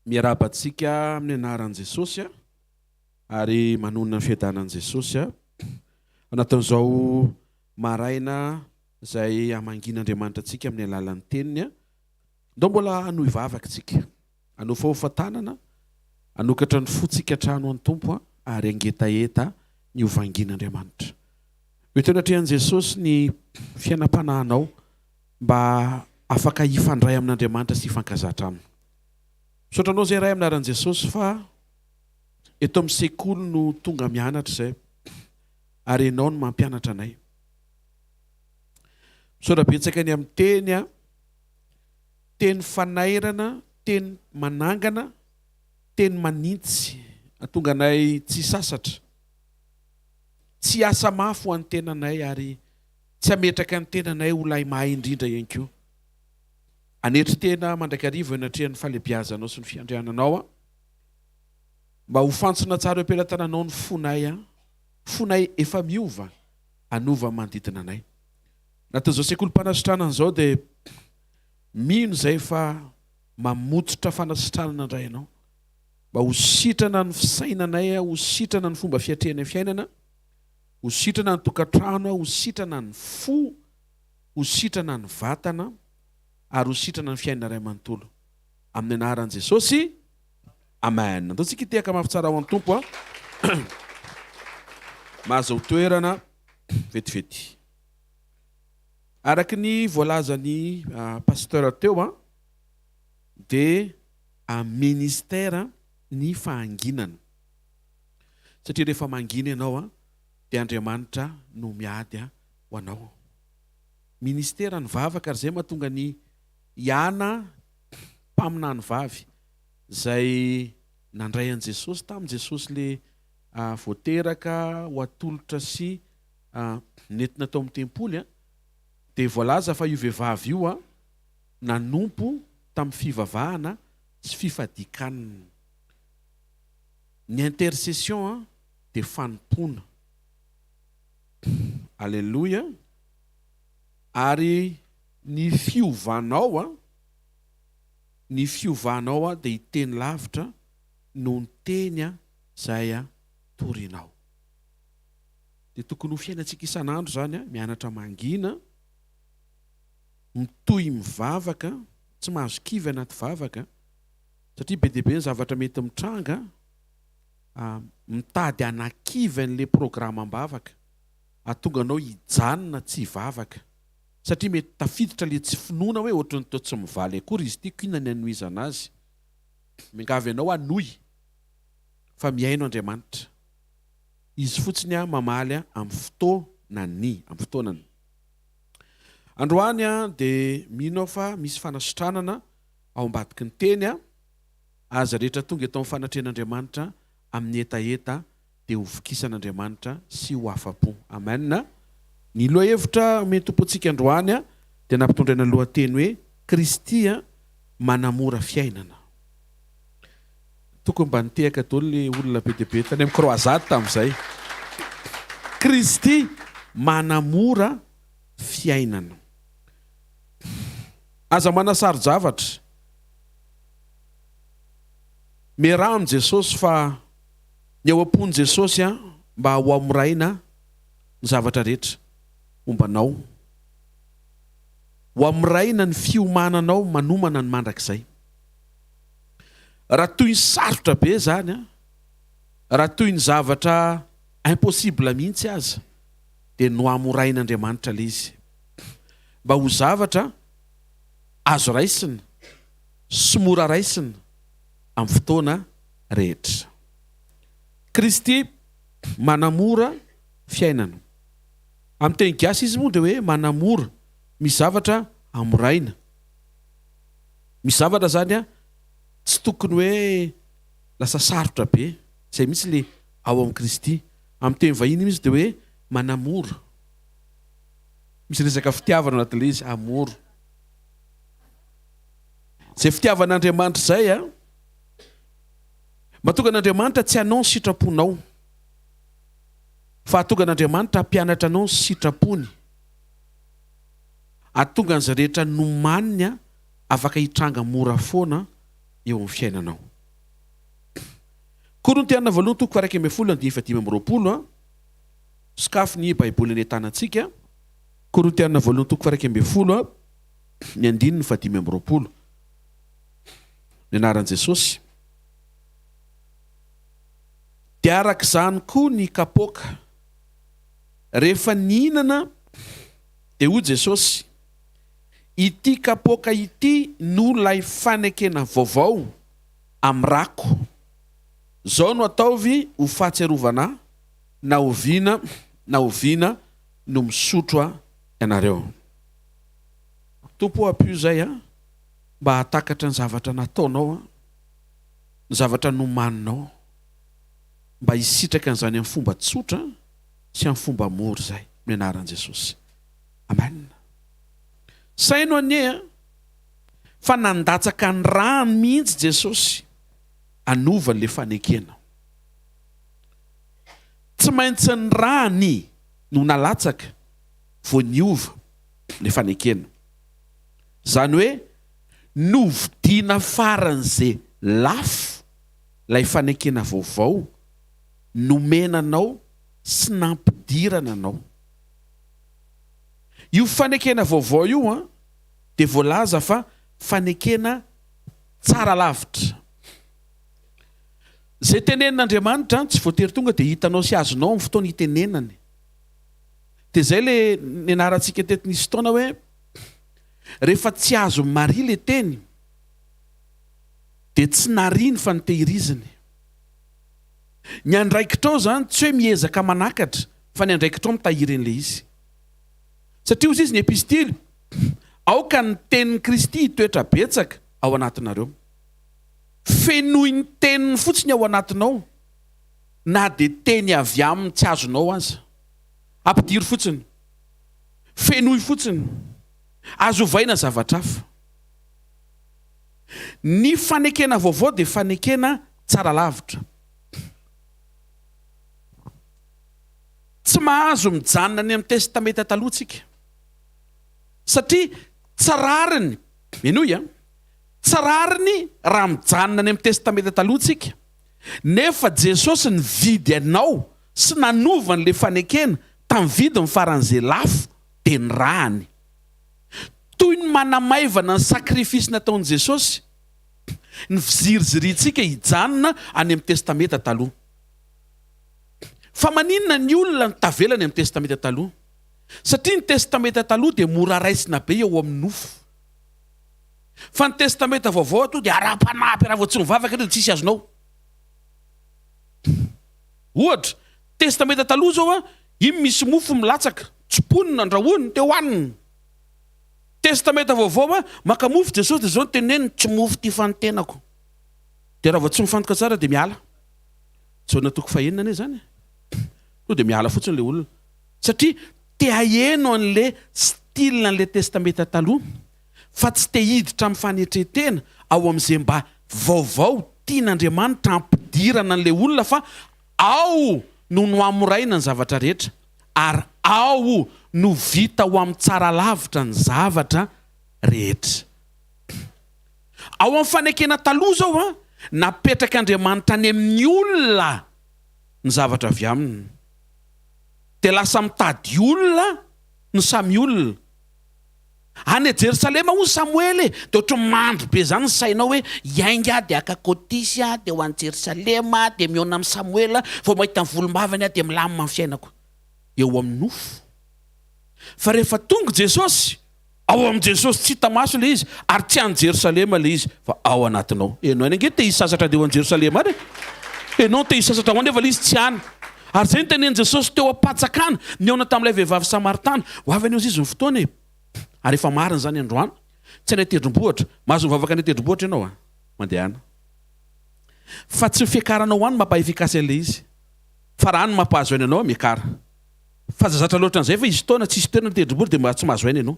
miarabantsika amin'ny anaran'i Jesosy ary manonona ny fiadanan'i Jesosy anatin'izao maraina izay amangin'Andriamanitra antsika amin'ny alalan'ny teniny ndao mbola hanohy vavaka tsika hanohy fahofantanana hanokatra ny fotsika trano an'ny tompo ary angetaeta ny hovangin'Andriamanitra. Ho tena trehan'i Jesosy ny fiainam-panahinao mba afaka hifandray amin'Andriamanitra sy hifankazatra aminy. Misaotranao izay ray aminaran'i Jesosy fa eto amin'ny sekoly no tonga mianatra izay ary ianao no mampianatra anay. Misaotra betsaka ny amin'ny teny teny fanairana, teny manangana, teny manintsy atonga anay tsy sasatra. Tsy asa mafy ho an'ny tenanay ary tsy ametraka ny tenanay ho lay mahay indrindra ihany koa. Anetry tena mandrakariva anatrehan'ny falebiazanao sy ny fiandriananao mba ho fantsona tsara am-pelatananao ny fonay efa miova anova manodidina anay. Natin'izao sekolim-panasitranana izao dia mino izay fa mamototra fanasitranana indray ianao mba ho sitrana ny fisainanay, ho sitrana ny fomba fiatrehanay fiainana, ho sitrana ny tokantrano, ho sitrana ny fo, ho sitrana ny vatana ary ho sitrana ny fiainana ray amanontolo amin'ny anaran'i Jesosy. Amen. Andaontsika hitehaka mafy tsara ho an'ny tompo mahazo toerana vetivety. Araka ny voalazany pasteur teo dia ministère ny fahanginana. Satria rehefa mangina ianao dia Andriamanitra no miady ho anao. Ministère ny vavaka ary izay mahatonga ny hiana mpamina ny vavy izay nandray an'i Jesosy tamin'i Jesosy le voateraka ho atolotra sy nentina tao amin'ny tempoly dia voalaza fa io vehivavy io nanompo tamin'ny fivavahana sy fifadikanana. Ny intercession dia fanompoana. Alleluia. Ary ny fiovanao dia hiteny lavitra no ny teny izay torinao. Dia tokony ho fiainantsika isan'andro zany mianatra mangina, mitohy mivavaka, tsy mahazo kivy anaty vavaka satria be dia be ny zavatra mety mitranga, mitady anakivy an'ilay programam-bavaka ahatonga anao hijanona tsy hivavaka satria mety tafiditra ilay tsy finoana hoe ohatran'ny tao tsy mivaly akory izy ity, inona ny anohizana azy. Mingavy ianao hanohy fa miaino Andriamanitra. Izy fotsiny mamaly amin'ny fotoanany. Androany dia mino fa misy fanasitranana ao ambadiky ny teny aza rehetra tonga eto amin'ny fanatrehan'Andriamanitra amin'ny etaeta dia ho vokisan'Andriamanitra sy ho afa-po. Amen. Ny lohahevitra mety tompontsika androany dia nampitondraina lohateny hoe Kristy manamora fiainana. Tokony mba nitehaka daholo ilay olona be dia be tany amin'ny croisade tamin'izay. Kristy manamora fiainana. Aza manasaro-javatra miaraha amin'i Jesosy fa ny ao am-pon'i Jesosy mba ho amoraina ny zavatra rehetra mombanao, ho amoraina ny fiomananao manomana ny mandrakizay. Raha toy ny sarotra be zany, raha toy ny zavatra impossible mihitsy aza dia no amorain'Andriamanitra ilay izy mba ho zavatra azo raisina sy mora raisina amin'ny fotoana rehetra. Kristy manamora fiainana. Amin'ny teny gasy izy moa dia hoe manamora, misy zavatra amoraina. Misy zavatra zany tsy tokony hoe lasa sarotra be, izay mihitsy le ao amin'ny Kristy. Amin'ny teny vahiny izy dia hoe manamora. Misy resaka fitiavana anatin'ilay izy, amoro. Izay fitiavan'Andriamanitra izay mahatonga an'Andriamanitra tsy hanao ny sitraponao fa hahatonga an'Andriamanitra hampianatra anao ny sitrapony. Hahatonga an'izay rehetra nomaniny afaka hitranga mora foana eo amin'ny fiainanao. Korintiana voalohany toko faha 1:10 Skafo ny baiboly ny tanantsika. Korintiana voalohany toko faha 1:10 ny 5:20. Ny anaran'i Jesosy. Dia arak'izany koa ny kapoaka. Rehefa nihinana dia hoy Jesosy, ity kapoaka ity no lay fanekena vaovao amin'ny rako. Zao no ataovy ho fahatsiarovana na oviana no misotro ianareo. Tompo apio zay mba hatakatra ny zavatra nataonao, ny zavatra nomaninao, mba hisitraka an'izany amin'ny fomba tsotra sy amin'ny fomba mora zay amin'ny anaran'i Jesosy. Amen. Saino anie fa nandatsaka ny rano mihitsy Jesosy anova le fanekena. Tsy maintsy ny rany no nalatsaka vao niova le fanekena. Zany hoe novidiana faran'izay lafo lay fanekena vaovao nomenanao sy nampidirana anao. Io fanekena vaovao io dia voalaza fa fanekena tsara lavitra. Zay tenenin'Andriamanitra tsy voatery tonga dia hitanao sy azonao amin'ny fotoana hitenenany. Dia zay le nianarantsika teto nisy fotoana hoe rehefa tsy azo mari le teny dia tsy nariny fa nitehiriziny. Ny andraikitrao zany tsy hoe miezaka manakatra fa ny andraikitrao mitahiry an'le izy. Satria hozy izy ny epistily, aoka ny tenin'i Kristy hitoetra betsaka ao anatinareo. Fenoy ny teniny fotsiny ao anatinao, na dia teny avy aminy tsy azonao aza. Ampidiry fotsiny. Fenoy fotsiny. Azo ovaina zavatra hafa. Ny fanekena vaovao dia fanekena tsara lavitra. Tsy mahazo mijanona any amin'ny testamenta talohantsika. Satria tsarariny, menoy tsarariny raha mijanona any amin'ny testamenta talohantsika. Nefa Jesosy nividy anao sy nanova an'le fanekena tamin'ny vidiny faran'izay lafo dia ny rany. Toy ny manamaivana ny sakrifisy nataon'i Jesosy, ny fizirizirintsika hijanona any amin'ny testamenta taloha. Fa maninona ny olona ny tavelany amin'ny testamenta taloha? Satria ny testamenta taloha dia mora raisina be eo amin'ny nofo. Fa ny testamenta vaovao to dia ara-panampy raha vao tsy mivavaka ireo tsisy azonao. Ohatra, testamenta taloha zao iny misy mofo milatsaka, tsoponina, andrahoana dia hohanina. Testamenta vaovao maka mofo Jesosy dia zao ny teneniny tsy mofo ty fanotenako. Dia raha vao tsy mifantoka tsara dia miala. Zao natoko fahenina ane zany. To dia miala fotsiny le olona. Satria te haheno an'le style an'le testamenta taloha, fa tsy te hiditra amin'ny fanetretena ao amin'izay mba vaovao tian'Andriamanitra ampidirana an'le olona fa ao no amoraina ny zavatra rehetra ary ao no vita ho amin'ny tsara lavitra ny zavatra rehetra. Ao amin'ny fanekena taloha zao napetrak'Andriamanitra any amin'ny olona ny zavatra avy aminy. Dia lasa mitady olona ny samy olona. Any Jerosalema hoy Samuely dia ohatry mandry be zany ny sainao hoe iainga dia akakotisy dia ho any Jerosalema dia miona amin'ny Samuela vao mahita ny volombavany dia milamina amin'ny fiainako. Eo amin'ny nofo. Fa rehefa tonga Jesosy, ao amin'ny Jesosy tsy hita maso le izy ary tsy any Jerosalema le izy fa ao anatinao. Enao ange te hisasatra dia ho any Jerosalema ary. Enao te hisasatra ho anefa le izy tsy any. Ary zay ny tenen'i Jesosy teo am-patsakana niona tamin'ilay vehivavy Samaritana, ho avy any izy ny fotoana ary efa marina zany androany, tsy any tendrombohitra, mahazo mivavaka any tendrombohitra ianao mandehana. Fa tsy fiakaranao any mampaefikacy an'le izy, fa raha any mampahazo aina anao miakara. Fa zazatra loatra an'izay fa izy toana tsisy toerana tendrombohitra dia mba tsy mahazo aina ianao.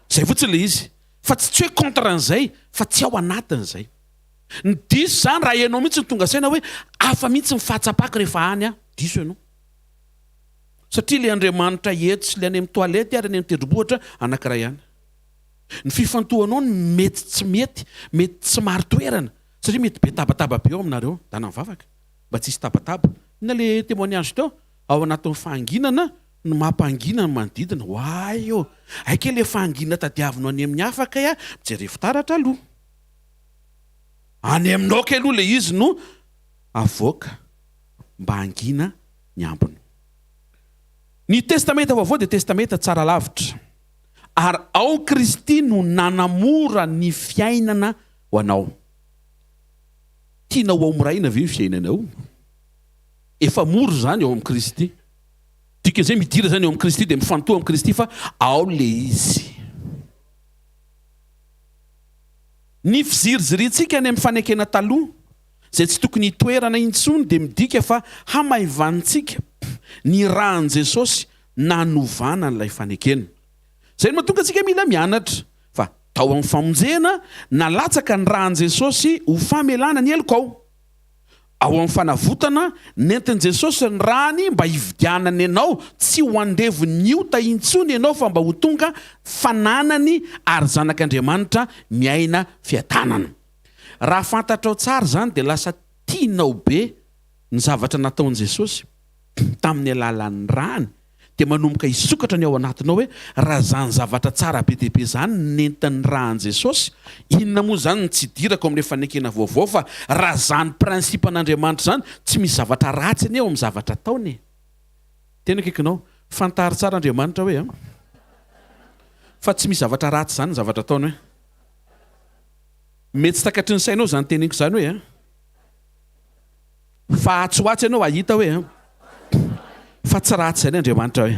Zay fotsiny le izy. Fa tsy hoe contre an'izay, fa tsy ao anatin'izay. Ny diso zany raha ianao mihitsy ny tonga saina hoe afa mihitsy mifatsapaka rehefa any diso ianao. Satria le Andriamanitra eto sy le any amin'ny toalety ary any amin'ny tendrombohitra anankiray ihany. Ny fifantohanao ny mety tsy mety, mety tsy maro toerana. Satria mety be tabataba be ao aminareo, dana mivavaka. mba tsisy tabataba. Na le témoignage tao ao anatin'ny fahanginana no mampanginana manodidina. Hoay eo, aike le fahanginana tadiavinao any amin'ny afaka ya mijery fitaratra aloha. Any aminao ke aloha le izy no avoaka mba hangina ny ambiny. Ny testamenta vaovao dia testamenta tsara lavitra. Ary ao Kristy no nanamora ny fiainana ho anao. Tianao ao miraina ve ny fiainanao? Efa mora zany ao amin'ny Kristy. Dika zay midira zany ao amin'ny Kristy dia mifantoha amin'ny Kristy fa ao le izy. Ny fizirizirintsika any amin'ny fanekena taloha zay tsy tokony hitoerana intsony dia midika fa hamaivantsika ny rahan'i Jesosy nanovana n'ilay fanekena. Zay no mahatonga antsika mila mianatra fa tao amin'ny famonjena nalatsaka ny rahan'i Jesosy ho famelana ny heloko ao. Ao amin'ny fanavotana nentin'i Jesosy ny rahany mba hividianana ianao, tsy ho andevony ota intsony ianao fa mba ho tonga fananany ary zanak'Andriamanitra miaina fiadanana. Raha fantatrao tsara zany dia lasa tianao be ny zavatra nataon'i Jesosy tamin'ny alalan'ny rahany, dia manomboka hisokatra ny ao anatinao hoe raha zany zavatra tsara be dehibe zany nentin'ny rahan'i Jesosy, inona moa zany ny tsy dirako amin'ilay fanekena vaovao fa raha zany prinsipan'Andriamanitra zany tsy misy zavatra ratsy ny eo amin'ny zavatra ataony. Tena kaikinao fantary tsara Andriamanitra hoe fa tsy misy zavatra ratsy zany ny zavatra ataony hoe. Mety tsy takatry ny sainao zany teneniko zany hoe fa atsoatsy ianao ahita hoe fa tsy ratsy zany Andriamanitra hoe.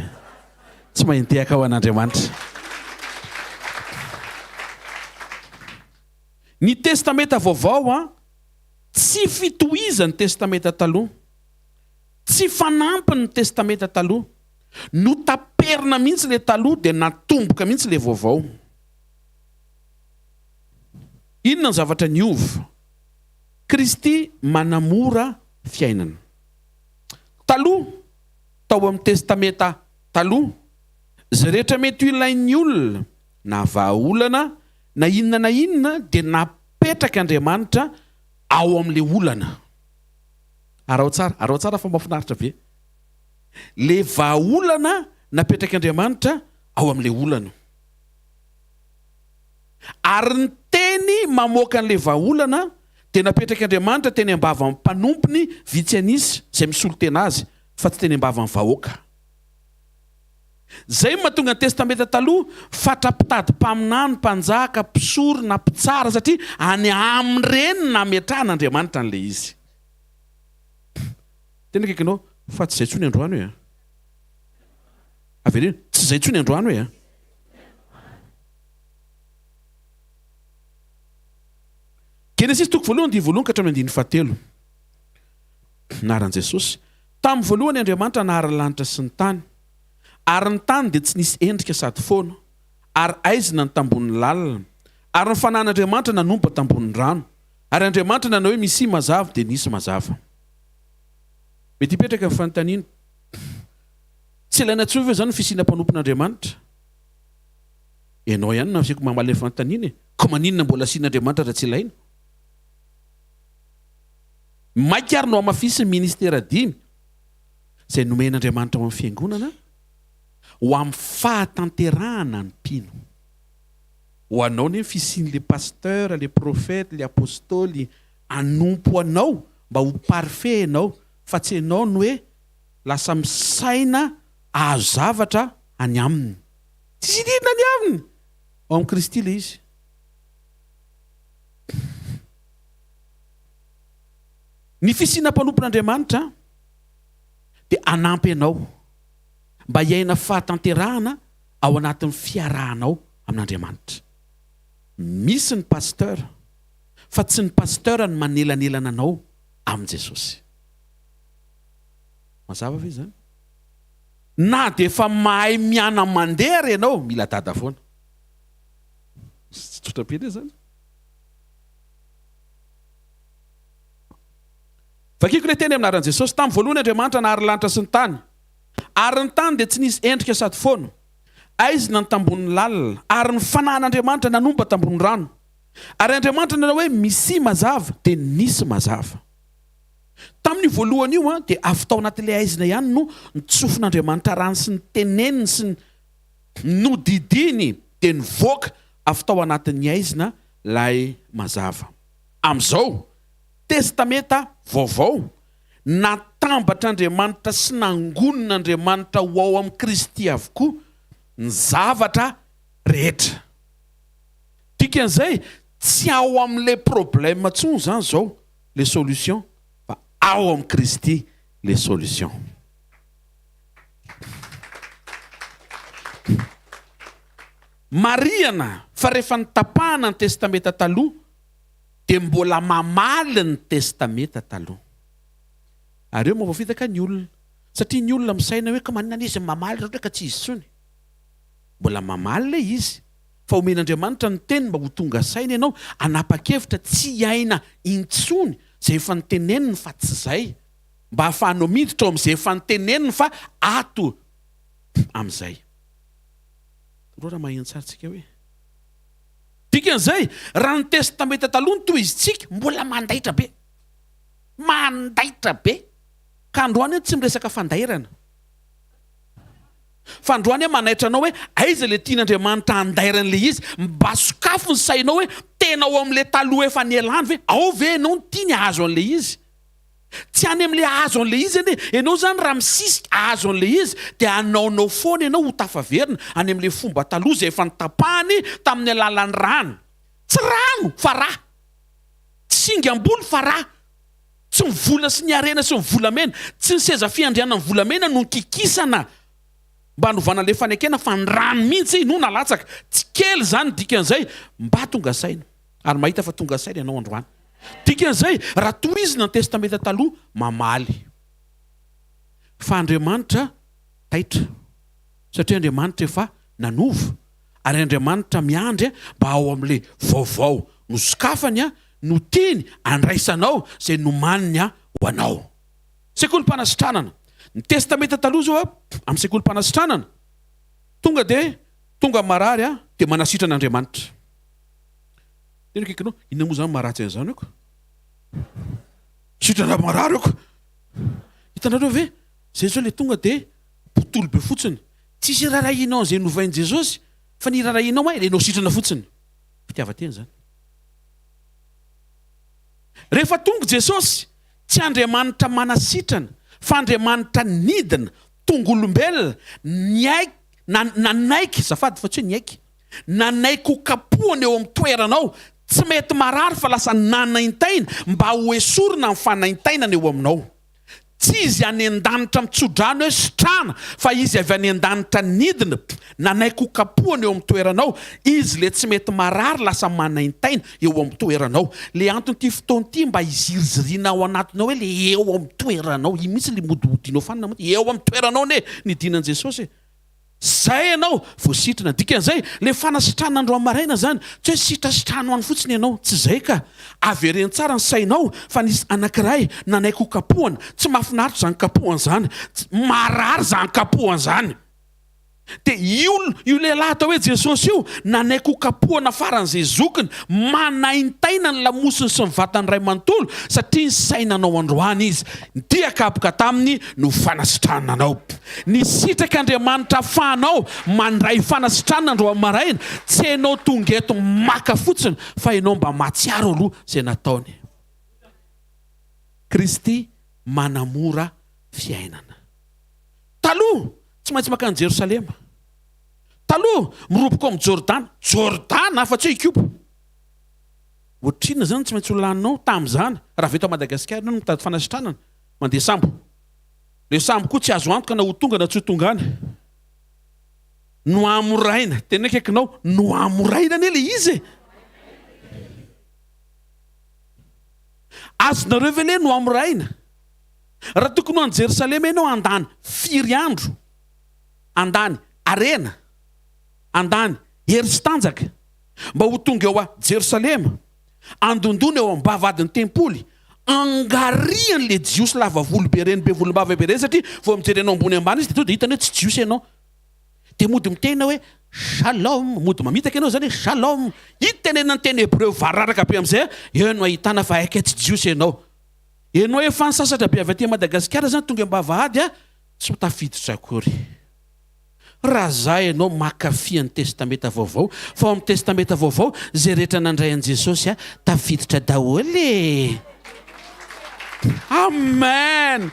Tsy mahintehaka ho an'Andriamanitra. Ny testamenta vaovao tsy fitohizany testamenta taloha, tsy fanampiny ny testamenta taloha, no taperina mihitsy le taloha dia natomboka mihitsy le vaovao. Inona ny zavatra niova? Kristy manamora fiainana. Taloha, tao amin'ny testamenta taloha, zay rehetra mety ho ilain'ny olona na vahaolana na inona dia napetraka Andriamanitra ao amin'le olana. Arao tsara fa mahafinaritra be. Le vahaolana napetraka Andriamanitra ao amin'le olana. Ary ny teny mamoaka an'le vahaolana dia napetraka Andriamanitra teny ambava amin'ny mpanompony vitsy anisy izay misolo tena azy, fa tsy teny ambava amin'ny vahoaka. Zay mahatonga ny testamenta taloha fatrapitady mpaminany, mpanjaka, mpisory na mpitsara satria any amin'ireny nametrahan'Andriamanitra an'le izy. Tena kaikinao fa tsy zay tsony androany hoe averina tsy zay tsony androany hoe Genesis toko voalohany dia voalohany ka hatramin'ny andiny fahatelo. Naharan'i Jesosy. Tamin'ny voalohany Andriamanitra nahara lanitra sy ny tany. Ary ny tany dia tsy nisy endrika sady foana. Ary aizina ny tambon'ny lalina. Ary ny fanan'Andriamanitra nanompa tambon'ny rano. Ary Andriamanitra nanao hoe misy mazava dia nisy mazava. Mety hipetraka amin'ny fanontaniana. Tsy ilaina intsony ve zany fisianam-panompon'Andriamanitra? Ianao ihany na asiako mamaly fanontaniana e. Ko maninona mbola asian'Andriamanitra raha tsy ilaina? Maika ary no amafisy ny ministera dimy izay nomen'Andriamanitra ao amin'ny fiangonana ho amin'ny fahatanterahana ny mpino. Ho anao ny fisian'le pasteur, le prophète, le apôstoly anompo anao mba ho parfait anao, fa tsy ianao no hoe lasa misaina azo zavatra any aminy. Tsy sididina any aminy. Ao amin'ny Kristy le izy. Ny fisianam-panompon'Andriamanitra dia anampy ianao mba hiaina fahatanterahana ao anatin'ny fiarahanao amin'Andriamanitra. Misy ny pasteur, fa tsy ny pasteur ny manelanelana anao amin' Jesosy. Mazava ve zany? Na dia efa mahay miana mandeha ianao, mila dada foana. Tsy tsotra be le zany. Vakiko le teny aminaran'i Jesosy. Tamin'ny voalohany Andriamanitra nahary lanitra sy ny tany. Ary ny tany dia tsy nisy endrika sady foana. Aizina ny tambon'ny lalina. Ary ny fanan'Andriamanitra nanompa tambon'ny rano. Ary Andriamanitra nanao hoe misy mazava dia nisy mazava. tamin'ny voalohany io dia avy tao anatin'ilay aizina ihany no nitsofin'Andriamanitra rano sy ny teneniny sy ny nodidiny dia nivoaka avy tao anatin'ny aizina lay mazava. Amin'izao testamenta vaovao natambatr'Andriamanitra sy nangonon'Andriamanitra ho ao amin'ny Kristy avokoa ny zavatra rehetra. Dikan'izay tsy ao amin'ilay problème intsony zany zao les solutions fa ao amin'ny Kristy les solutions. Mariana fa rehefa nitapahana ny testameta taloha dia mbola mamaly ny testameta taloha. Ary eo mavafitaka ny olona satria ny olona misaina hoe ka manana izy mamaly raha ka tsy izy tsony. Mbola mamaly ilay izy fa omen'Andriamanitra ny teny mba ho tonga saina ianao anapa-kevitra tsy iaina intsony zay efa niteneniny fa tsy zay, mba ahafahanao miditra ao amin'izay efa niteneniny fa ato amin'izay. Raha maheno tsara tsika hoe dikan'izay raha ny testameta taloha ny toy izy tsika mbola mandaitra be ka androany tsy miresaka fandairana fa androany manaitra anao hoe aiza le tian'Andriamanitra andairan'ilay izy mba sokafo ny sainao hoe tena ao amin'ilay taloha efa nialany ve ao ve ianao ny tia ny ahazo an'ilay izy. Tsy any amin'ilay ahazo an'ilay izy ane ianao zany raha misisika ahazo an'ilay izy dia anaonao foana ianao ho tafaverina any amin'ilay fomba taloha izay efa nitapahany tamin'ny alalan'ny rano. Tsy rano fa rà, tsy singam-bolo fa rà, tsy ny vola sy ny arena sy ny volamena, tsy ny seza fiandriana ny volamena no nkikisana mba hanovana ilay fanekena fa ny rano mihitsy no nalatsaka. Tsy kely zany dikan'izay mba tonga saina ary mahita fa tonga saina ianao androany. Dikan'izay raha tohizina ny testameta taloha mamaly fa Andriamanitra taitra satria Andriamanitra efa nanova ary Andriamanitra miandry mba ao amin'ilay vaovao no sokafany no teny andraisanao zay nomaniny ho anao. Sekolim-panasitranana ny testameta taloha zao amin'ny sekolim-panasitranana tonga marary dia manasitrana Andriamanitra. Tena kekinao inona moa zany maratsy an'izany eko sitrana marary eko hitanareo ve zay zao le tonga dia botolo be fotsiny tsisy rarahinao zay novain'i Jesosy fa ny rarahinao ianao sitrana fotsiny. Fitiavateny zany. Rehefa tonga Jesosy tsy Andriamanitra manasitrana fa Andriamanitra nidina tonga olombelona nanaiky zafady fa tsy hoe niaiky nanaiky ho kapohana eo amin'ny toeranao tsy mety marary fa lasa nanaintaina mba ho esorina amin'ny fanaintainana eo aminao. Tsy izy any an-danitra mitsodrano hoe sitrana fa izy avy any an-danitra nidina nanaiky ho kapohana eo amin'ny toeranao. Izy le tsy mety marary lasa manaintaina eo amin'ny toeranao. Le antony fotoan'ity mba hizirizirina ao anatinao hoe le eo amin'ny toeranao io mihitsy le modimodinao fanina eo amin'ny toeranao ne nidinan Jesosy. Zay ianao voasitrana. Dikan'izay le fanasitranana andro amaraina zany tsy hoe sitrasitrano any fotsiny ianao, tsy zay ka avereny tsara ny sainao fa nisy anankiray nanaiky ho kapohana. Tsy mahafinaritra zany kapohana zany, marary zany kapohana zany. Dia io lehilahy atao hoe Jesosy io nanaiky ho kapohana faran'izay zokiny manaintaina ny lamosiny sy ny vatany ray manontolo satria ny sainanao androany izy nitiakapoka taminy no fanasitrananao. Ny sitraka Andriamanitra ahafahanao mandray fanasitranana andro amaraina tsy ianao tonga eto maka fotsiny fa ianao mba mahatsiaro aloha izay nataony. Kristy manamora fiainana. Taloha tsy maintsy makany Jerosalema. Taloha miroboka amin'ny Jordana afa-tsy hoe ikopo. Ohatrina zany tsy maintsy olaninao tamin'izany raha veto a Madagasikara no mitady fanasitranana mandeha sambo. Le sambo koa tsy azo antoka na ho tonga na tsy ho tonga any. No amoraina, tena kekinao no amoraina ane le izy. Azonareo ve le no amoraina? Raha tokony ho any Jerosalema ianao andany 4 andro, andany arena, andany hery sy tanjaka mba ho tonga eo a Jerosalema, andondona eo amin'ny bavadin'ny tempoly, angarian'le jiosy lava volo be reny be volombava be reny satria vao mijery anao ambony ambany izy dia hitany hoe tsy jiosy ianao. Dia mody mitena hoe shalom, mody mamitaka ianao zany hoe shalom. Ito tenenany teny Hebreo vararaka be amin'izay eo no ahitana fa aika tsy jiosy ianao. Ianao efa nisasatra be avy aty Madagasikara zany tonga ambavahady tsy tafiditra akory. Raha zay ianao makafy ny testameta vaovao, fa ao amin'ny testameta vaovao zay rehetra nandray an Jesosy tafiditra daholo. Amen.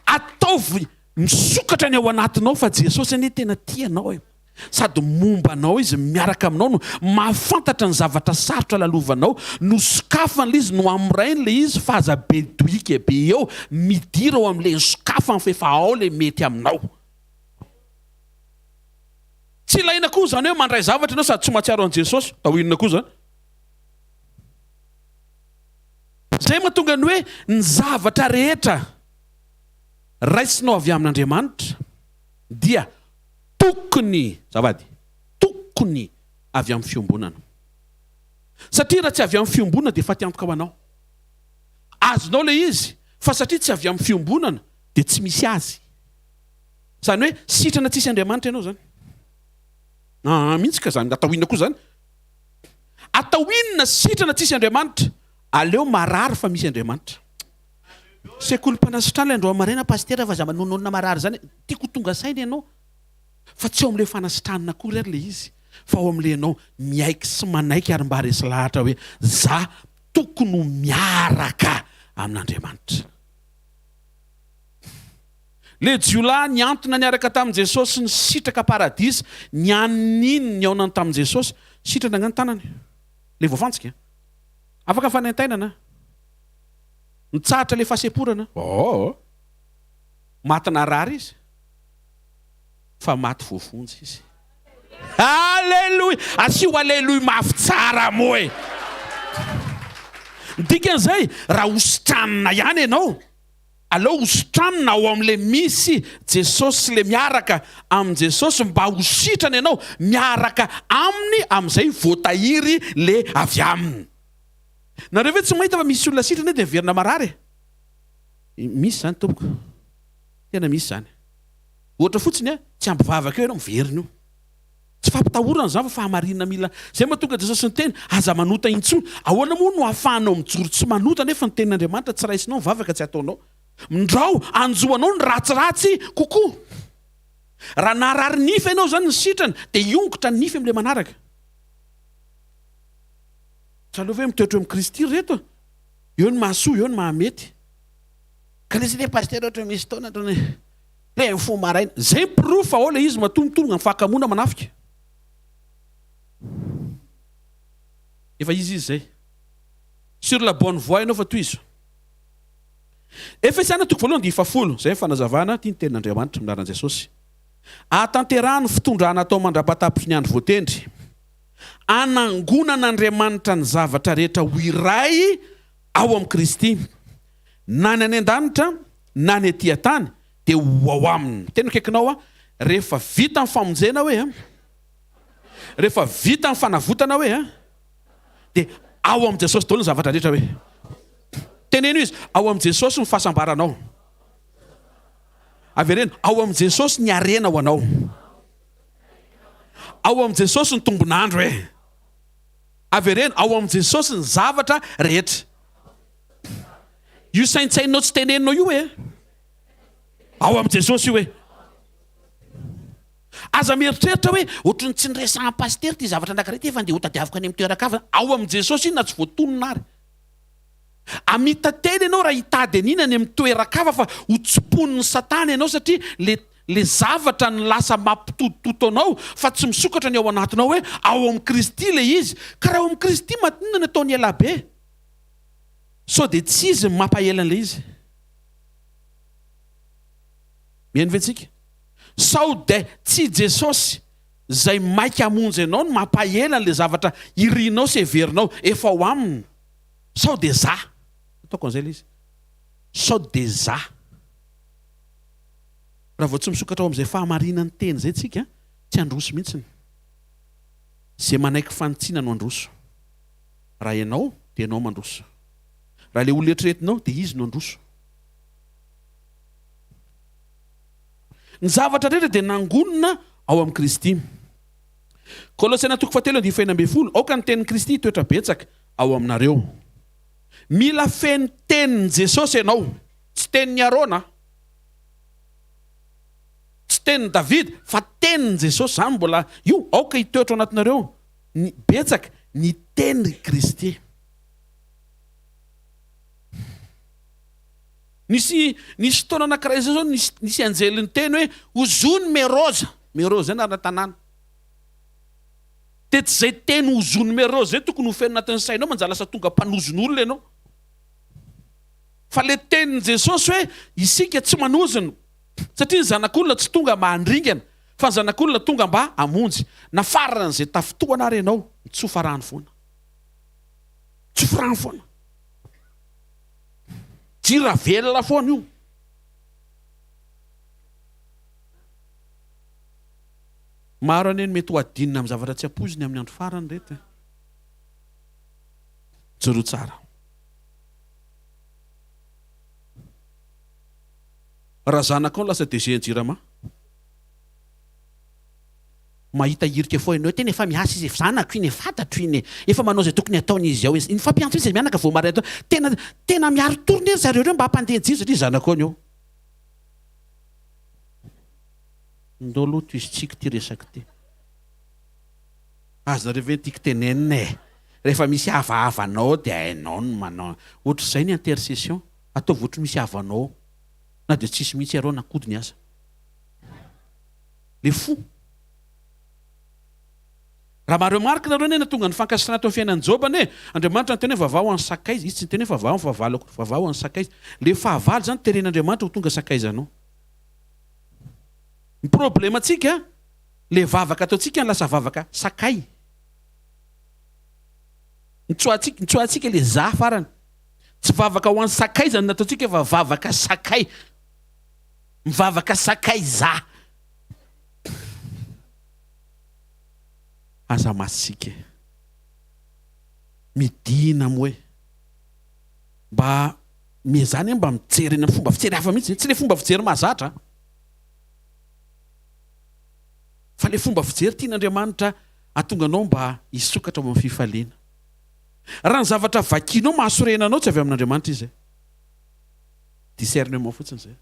Ataovy misokatra ny ao anatinao fa Jesosy anie tena tianao sady mombanao izy miaraka aminao no mahafantatra ny zavatra sarotra lalovanao no sokafany izy no amrainy le izy fa aza be doika be eo midira ao amin'le sokafany fefa ao le mety aminao. Tsy ilaina koa zany hoe mandray zavatra ianao sady tsy mahatsiaro an Jesosy tahoinona koa zany. Zay mahatonga ny hoe ny zavatra rehetra raisinao avy amin'Andriamanitra dia tokony avy amin'ny fiombonana. Satria raha tsy avy amin'ny fiombonana dia efa tiantoka ho anao. Azonao le izy fa satria tsy avy amin'ny fiombonana dia tsy misy azy. Zany hoe sitrana tsisy Andriamanitra ianao zany. Mihitsy ka zany atao inona koa zany. Atao inona sitrana tsisy Andriamanitra? Aleo marary fa misy Andriamanitra. Sekolim-panasitrana andro amarena pastera fa za manonona marary zany. Tiako tonga saina ianao. Fa tsy ao amin'ilay fanasitranana akory ary le izy. Fa ao amin'ilay ianao miaiky sy manaiky ary mba resy lahatra hoe za tokony miaraka amin'Andriamanitra. Le jiolahy niantona niaraka tamin'i Jesosy ny sitraka paradisy nianiny ny aonany tamin'i Jesosy sitrana angano tanany. Le voafantsika. Afaka fanentainana. Nitsahatra le fahaseporana. Maty narary izy. Fa maty voafonjy izy. Alléluia. Asio alléluia mafy tsara moe. Dikan'izay raha ositranina ihany ianao. Aleo ositranina ao amin'le misy Jesosy le miaraka amin'ny Jesosy mba hositrana ianao miaraka aminy amin'izay voatahiry le avy aminy. Nareo ve tsy mahita fa misy olona sitrana dia verina marary? Misy zany tompoko. Tena misy zany. Ohatra fotsiny tsy ambivavaka eo ianao miverina io. Tsy fampitahorana zany fa fahamarinana mila. Zay mahatonga Jesosy ny teny aza manota intsony. Ahoana moa no ahafahanao mijoro tsy manota nefa ny tenin'Andriamanitra tsy raisinao mivavaka tsy ataonao. Mindrao anjoanao ny ratsiratsy kokoa. Raha narary nify ianao zany ny sitrana dia iongotra ny nify amin'ilay manaraka. Tsy aleo hoe mitoetra eo amin'ny Kristy reto. Eo ny mahasoa, eo ny mahamety. Ka lesy le pasteur ohatra misy taona le fo maraina. Zay proof ao le izy matombotonga ny fahakamona manafika. Efa izy zay. Sur la bonne voie ianao fa toy izy. Efesiana 2:10 zay fanazavana tia ny tenin'Andriamanitra minaran Jesosy. Atanterahany fitondrana atao mandrapatapitry ny andro voatendry. Anangonan'Andriamanitra ny zavatra rehetra ho iray ao amin'ny Kristy. Na ny any an-danitra na ny etỳ tany dia ho ao aminy. Tena kaikinao rehefa vita ny famonjena hoe rehefa vita ny fanavotana hoe dia ao amin'ny Jesosy daholo ny zavatra rehetra hoe. Teneno izy ao amin'ny Jesosy ny fahasambaranao. Averena ao amin'ny Jesosy ny arena ho anao. Ao amin'ny Jesosy ny tombonandro hoe. Averena ao amin'ny Jesosy ny zavatra rehetra. Io saintsainao tsy teneninao io hoe. Ao amin'ny Jesosy io hoe. Aza mieritreritra hoe ohatrany tsy niresahan'ny paster ty zavatra anankiray ty efa andeha ho tadiaviko any amin'ny toeran-kafa. Ao amin'ny Jesosy iny na tsy voatonona ary. Amita teny ianao raha hitady an'iny any amin'ny toeran-kafa fa ho tsipon'ny Satana ianao satria le zavatra ny lasa mampitototo anao fa tsy misokatra ny ao anatinao hoe ao amin'ny Kristy le izy. Ka raha ao amin'ny Kristy matinona ny ataony ela be. So dia tsy izy mampahelan'le izy. Mihaino ve tsika? Sao dia tsy Jesosy zay maika hamonjy ianao no mampahelan'le zavatra irinao sy heverinao efa ao aminy. Sao dia za. Ataoko an'izay le izy. Sao dia za. Raha vao tsy misokatra ao amin'izay fahamarinan'ny teny zay tsika tsy handroso mihitsiny. Zay manaiky fanitsiana no handroso. Raha ianao dia ianao mandroso. Raha le olona eritreretinao dia izy no handroso. Ny zavatra rehetra dia nangonina ao amin'ny Kristy. Kolosiana 4:7 ao ka ny tenin'ny Kristy toetra betsaka ao aminareo. mila feny tenin Jesosy ianao, tsy tenin'ny Arona, tsy tenin'ny David, fa tenin Jesosy. Zany mbola io aoka hitoetra anatinareo ny betsaka ny teny Kristy. Nisy fotoana anankiray zao nisy anjeliny teny hoe ozony meroza anarana tanàna. Te tsy zay teny ozony meroza zay tokony ho feno anatin'ny sainao manjary lasa tonga mpanozon'olona ianao. Fa le tenin Jesosy hoe isika tsy manozona, satria ny zanak'olona tsy tonga mba handringana, fa ny zanak'olona tonga mba hamonjy. Nafaran'izay tafitoana ary ianao, tsofarany foana. Tsofrany foana. Jira velona foana io. Maro aneny mety ho adinina amin'ny zavatra tsy ampoziny amin'ny andro farany reto. Joro tsara. Raha zanakao lasa dezenjirama. Mahita hirika foana ianao tena efa miasa izy, zanako iny fantatro iny, efa manao izay tokony ataony izy ao. Ny fampiantso izy mianaka vao maraina tena miaro torony izy zareo mba hampandeha jiro satria zanakao ny eo. Ndolo izy tsika ty resaka ty. Azonareo ve tiako tenenina e? Rehefa misy havahavanao dia hainao no manao. Ohatr'izay ny intercession, ataovy ohatry misy havanao. Na dia tsisy mihitsy arao nankody ny asa. Le fo. Raha mareo marika nareo nena tonga ny fankasitrana tao fiainan'ny Jobany e, Andriamanitra ny teny hoe vavao any sakaiza, izy tsy ny teny hoe vavao any sakaiza. Le fahavalo zany teren'Andriamanitra ho tonga sakaizanao. Ny problematsika, le vavaka ataotsika ny lasa vavaka sakay. Ny tsoatsika le za farany. Tsy vavaka ho any sakay zany nataotsika fa vavaka sakay. Mivavaka sakay za. Aza masika. Midina moe. Mba mezany mba mijery ny fomba fijery hafa mihitsy, tsy le fomba fijery mahazatra. Fa le fomba fijery tian'Andriamanitra atonga anao mba hisokatra amin'ny fifaliana. Raha ny zavatra vakianao mahasorenanao tsy avy amin'Andriamanitra izy. Discernement fotsiny zay.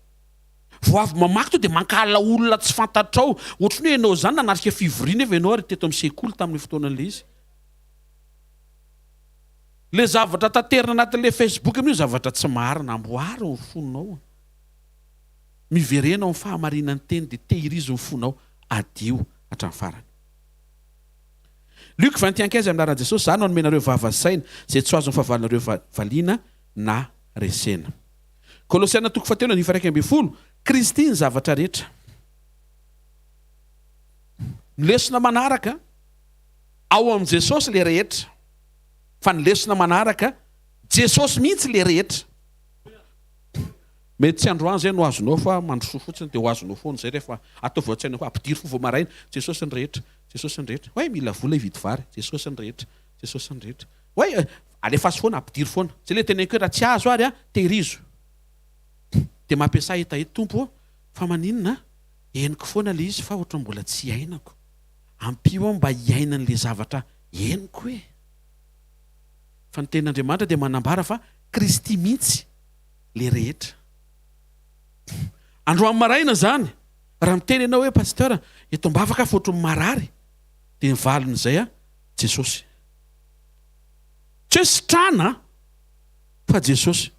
Vao avy mamaky to dia mankala olona tsy fantatrao. Ohatry ny hoe ianao zany nanarika fivoriana avy ianao ary teto amin'ny sekoly tamin'ny fotoanan'le izy. Le zavatra tanterina anatin'le Facebook amin'io zavatra tsy marina, amboary ny fonao. Miverenao ny fahamarinan'ny teny dia tehirizo ny fonao. Adio hatramin'ny farany. Luc 21:15 amin'ny anaran'i Jesosy, zany no anomenareo vavasaina izay tsy azon'ny fahavalonareo valiana na resena. Kolosiana 3:1-2, Kristy ny zavatra rehetra. Ny lesona manaraka ao amin'ny Jesosy le rehetra. Fa ny lesona manaraka Jesosy mihitsy le rehetra. Mety tsy androany zay no azonao fa mandrosoa fotsiny dia ho azonao foana zay rehefa ataovy an-tsaina fa ampidiry fo vao maraina. Jesosy ny rehetra, Jesosy ny rehetra. Hoe mila vola hividy vary, Jesosy ny rehetra, Jesosy ny rehetra. Hoe alefaso foana, ampidiry foana. Tsy le teneniko hoe raha tsy azo ary tehirizo. Dia mampiasa etaeta tompo, fa maninona? Henoko foana le izy fa ohatran'ny mbola tsy iainako. Ampio mba hiainan'le zavatra henoko hoe. Fa ny tenin'Andriamanitra dia manambara fa Kristy mihitsy le rehetra. Androany maraina zany, raha miteny ianao hoe pasteur, eto mbavaka fa ohatran'ny marary, dia ny valon'izay Jesosy. Tsy hoe sitrana fa Jesosy.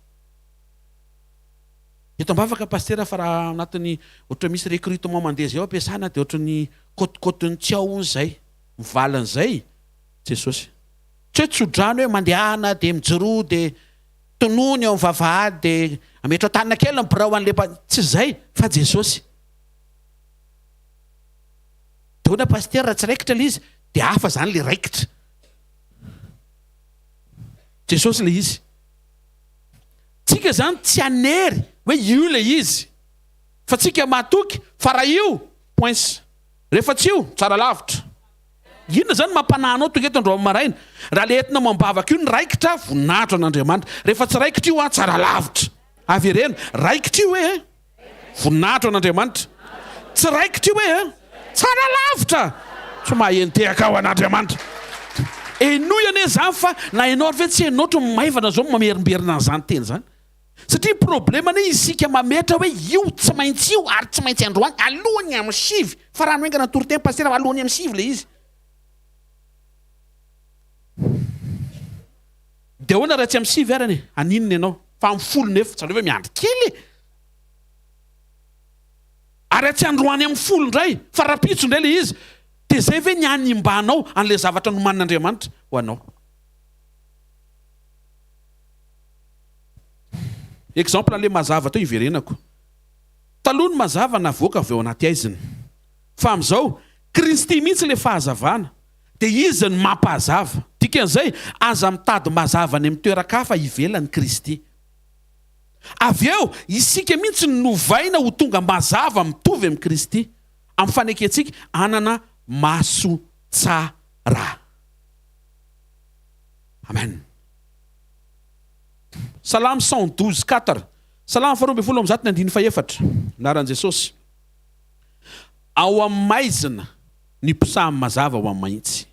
Eto mbavaka pasteur fa raha anatin'ny ohatra misy recrutement mandeha zay ao ampiasana dia ohatran'ny kôtikôtiny tsy ao zay, mivalan'izay Jesosy. Tsy hoe tsodrano hoe mandehana dia mijoro dia tonony ao mivavahady dia ametro tanana kely ny birao an'le tsy zay fa Jesosy. Daona pasteur raha tsy raikitra le izy dia hafa zany le raikitra. Jesosy le izy. Tsika zany tsy anery hoe io le izy. Fa tsika matoky fa raha io points. Rehefa tsy io tsara lavitra. Inona zany mampananao tonga eto androany maraina? Raha le entina mambavaka io ny raikitra voninahitra an'Andriamanitra. Rehefa tsy raikitra io tsara lavitra. Avy ireny, raikitra io hoe voninahitra an'Andriamanitra. Tsy raikitra io hoe tsara lavitra. Tsy mahentehaka ao an'Andriamanitra. enoy ane zany fa na ianao ve tsy hainaotro maivana zao mamerimberina n'izany teny zany satria problema ane isika mametra hoe io tsy maintsy io ary tsy maintsy androany alohany amin'ny sivy fa raha noengana toroteny pastera alohany amin'ny sivy le izy de hoana raha tsy amin'ny sivy arany aninona ianao fa amin'ny folo nefa tsy aleo hoe miandry kely ary tsy androany amin'ny folo indray fa rapitso indray le izy de zay ve ny animbanao an'le zavatra nomanin'Andriamanitra ho anao. Exemple an'le mazava tao iverenako. Taloha ny mazava navoaka avy ao anaty aiziny. Fa amin'izao Kristy mihitsy le fahazavana. De izy ny mampahazava. Dikan'izay aza mitady mazava any amin'ny toeran-kafa ivelan'ny Kristy. Avy eo isika mihitsy novaina ho tonga mazava mitovy amin'ny Kristy. Amin'ny fanekentsika anana maso tsara. Amen. Salamy 112:4. Salamy 2:104. Naran'i Jesosy. Ao amin'ny maizina ny mpisamy mazava ao amin'ny mahitsy.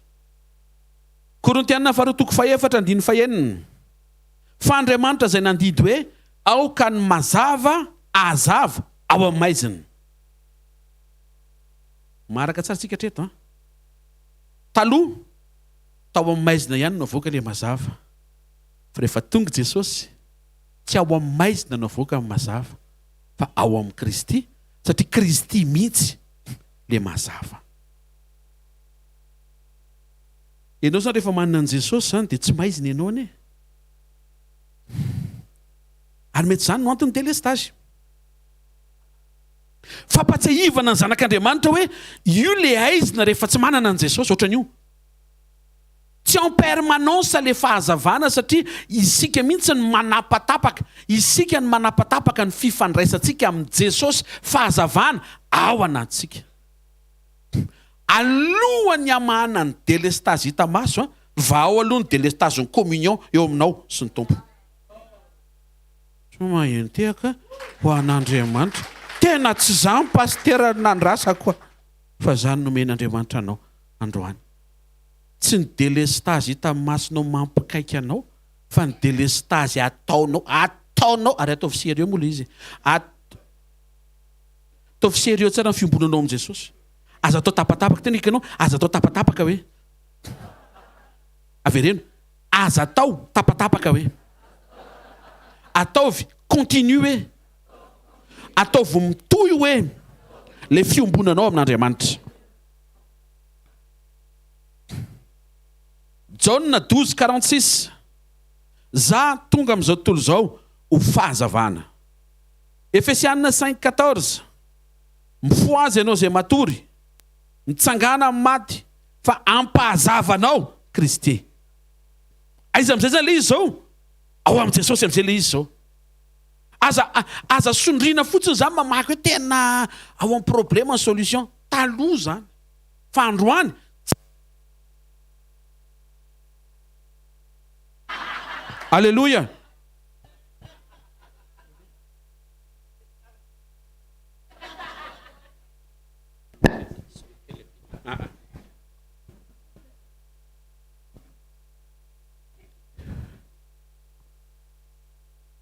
Korintianina 2:4-5. Fa Andriamanitra izay nandidy hoe aoka ny mazava azava ao amin'ny maizina. Maraka tsara tsika treto. Taloha tao amin'ny maizina ihany no avoaka le mazava. Fa rehefa tonga Jesosy tsy ao amin'ny maizina no avoaka amin'ny mazava fa ao amin'ny Kristy satria Kristy mihitsy le mazava. Ianao zany rehefa manana an Jesosy zany dia tsy maizina ianao ane. Ary mety zany no antony délestage. Fampatsiahivana ny zanak'Andriamanitra hoe io le aizina rehefa tsy manana an Jesosy ohatran'io. Tsy en permanence le fahazavana satria isika mihitsy ny manapatapaka. Isika ny manapatapaka ny fifandraisantsika amin'ny Jesosy fahazavana ao anatsika. Alohan'ny hamahana ny délestage hita maso va ao aloha ny délestage ny communion eo aminao sy ny tompo. Maentehaka ho an'Andriamanitra. Tena tsy zany pastera nandrasa koa fa zany nomen'Andriamanitra anao androany. Tsy ny délestage hita masonao mampikaiky anao fa ny délestage ataonao ary ataovy sérieux moa le izy. Ataovy sérieux tsara ny fiombonanao amin'ny Jesosy. Aza atao tapatapaka tena ikanao aza atao tapatapaka hoe avereno aza atao tapatapaka hoe ataovy continue ataovy mitoy hoe le fiombonanao amin'Andriamanitra. Jauna 12:46. Za tonga amin'izao tontolo izao ho fahazavana. Efesianina 5:14. Mifoazy ianao izay matory, mitsangana amin'ny maty fa ampahazavanao Kristy. Aiza amin'izay zany le izy zao? Ao amin'ny Jesosy amin'izay le izy zao. Aza sondrina fotsiny zany mamaky hoe tena ao amin'ny problème ny solution. Taloha zany. Fa androany Alléluia.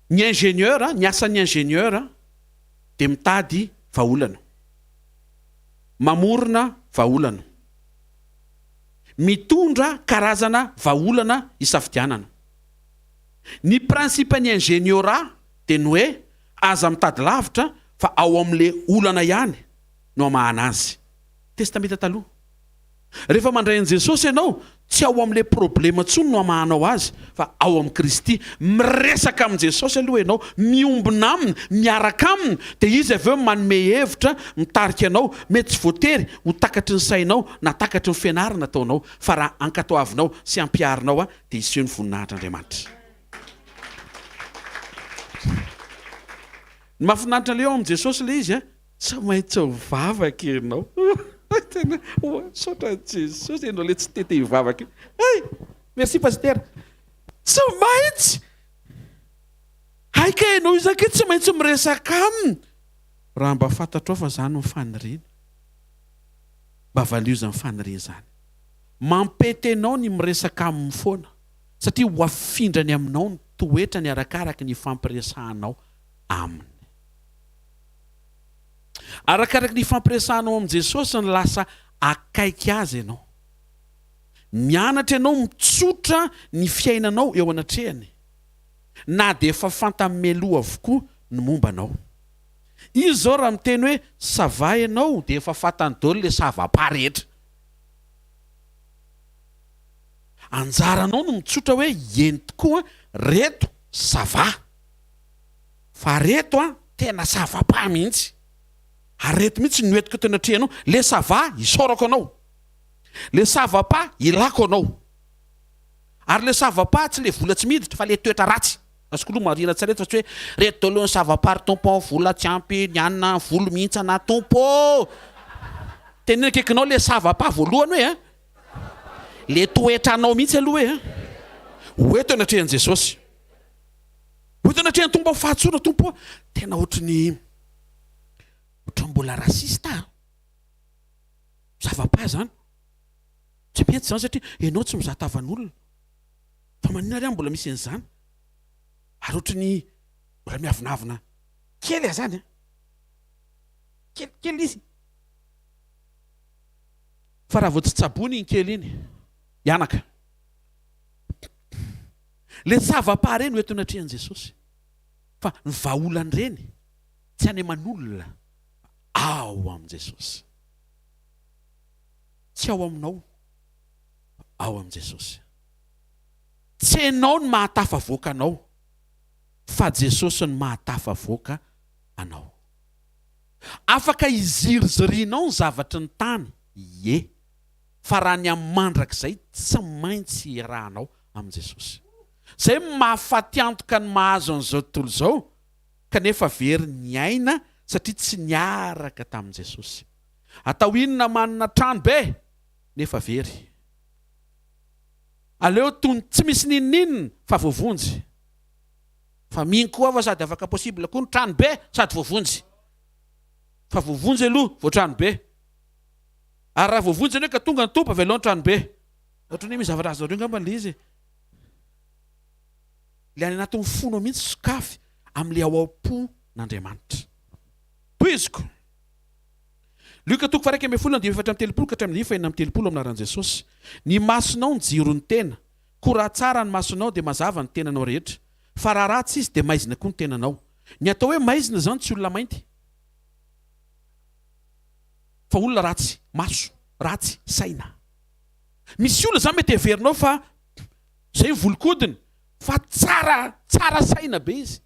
Ny ingénieur, ny asan'ny ingénieur dia mitady vahaolana. Mamorona vahaolana. Mitondra karazana vahaolana isafidianana. Ny principe-ny ingénieur dia ny hoe aza mitady lavitra fa ao amin'le olana ihany no amahana azy. Testamenta taloha. Rehefa mandray an Jesosy ianao tsy ao amin'le problema tsony no amahanao azy fa ao amin'ny Kristy. Miresaka amin'ny Jesosy aloha ianao, miombona aminy, miaraka aminy, dia izy avy eo manome hevitra mitarika anao, mety tsy voatery ho takatry ny sainao na takatry ny fianarana ataonao fa raha ankatoavinao sy ampiarinao dia iseho ny voninahitr'Andriamanitra. Ny mahafinaritra le eo amin'ny Jesosy le izy tsy maintsy mivavaka ianao. Tena saotra Jesosy ianao le tsy tete hivavaka. Merci pasteur. Tsy maintsy haika ianao izake tsy maintsy miresaka aminy. Raha mba fantatrao fa zany ny faniriana. Mba valio zany faniriana zany. mampetenao ny miresaka amin'ny foana satria ho afindrany aminao ny toetra ny arakaraka ny fampiresahanao aminy. Arakaraka ny fampiresahanao amin' Jesosy ny lasa akaiky azy ianao. Mianatra ianao mitsotra ny fiainanao eo anatrehany. Na dia efa fantameloa avokoa ny mombanao. Izy zao raha miteny hoe sava ianao dia efa fantany daholo ilay sava-pa rehetra. Anjaranao no mitsotra hoe eny tokoa reto sava. Fa reto tena sava-pa mihitsy. Ary reto mihitsy noetiko tena trehanao. Le sava isorako anao. Le sava-pa ilako anao. Ary le sava-pa tsy le vola tsy miditra fa le toetra ratsy. Askolo marina tsara fa tsy hoe reto daholo ny sava-pa ry tompo vola tsy ampy ny anona volo mihintsana tompo. Tena akaikinao le sava-pa voalohany hoe le toetra anao mihitsy aloha hoe oeto anatrehany Jesosy. Oeto anatrehany tompo fahatsora tompo. Tena ohatran'ny mbola rasista. Zava-pa zany. Tsy mety zany satria ianao tsy mizaha tavan'olona. Fa maninona ary mbola misy an'izany. Ary ohatran'ny mbola miavinavina kely zany. Kely izy. Fa raha vao tsy tsabony iny kely iny. Ianaka. Le zava-pa reny oeto anatrehany Jesosy. Fa ny vahaolany reny tsy any aman'olona. Ao am' Jesosy. Tsy ao aminao. Ao am' Jesosy. Tsy ianao ny mahatafavoaka anao. Fa Jesosy ny mahatafavoaka anao. Afaka izirizirinao ny zavatra ny tany. Ie. Fa raha ny amin'ny mandrakizay tsy maintsy irahanao am' Jesosy. Zay mahafaty antoka ny mahazo an'izao tontolo izao. Kanefa very ny aina satria tsy niaraka tamin' Jesosy. Atao inona manana trano be nefa very. Aleo tony tsy misy ninninina fa voavonjy. Fa miny koa fa sady afaka possible koa ny trano be sady voavonjy. Fa voavonjy aloha vao trano be. Ary raha voavonjy hoe ka tonga ny tompo avy aloha ny trano be. Ohatran'ny misy zavatra azo reo ngamba le izy. Le any anatin'ny fono mihitsy sokafy amin'le ao am-po n'Andriamanitra. Toiziko. Luka 1:24-telopolo ka hatramin'ny 9:telopolo aminaran'i Jesosy. Ny masonao ny jiro ny tena. Koa raha tsara ny masonao dia mazava ny tenanao rehetra. Fa raha ratsy izy dia maizina koa ny tenanao. Ny atao hoe maizina zany tsy olona mainty. Fa olona ratsy maso, ratsy saina. Misy olona zany mety heverinao fa zay volokodiny. Fa tsara saina be izy.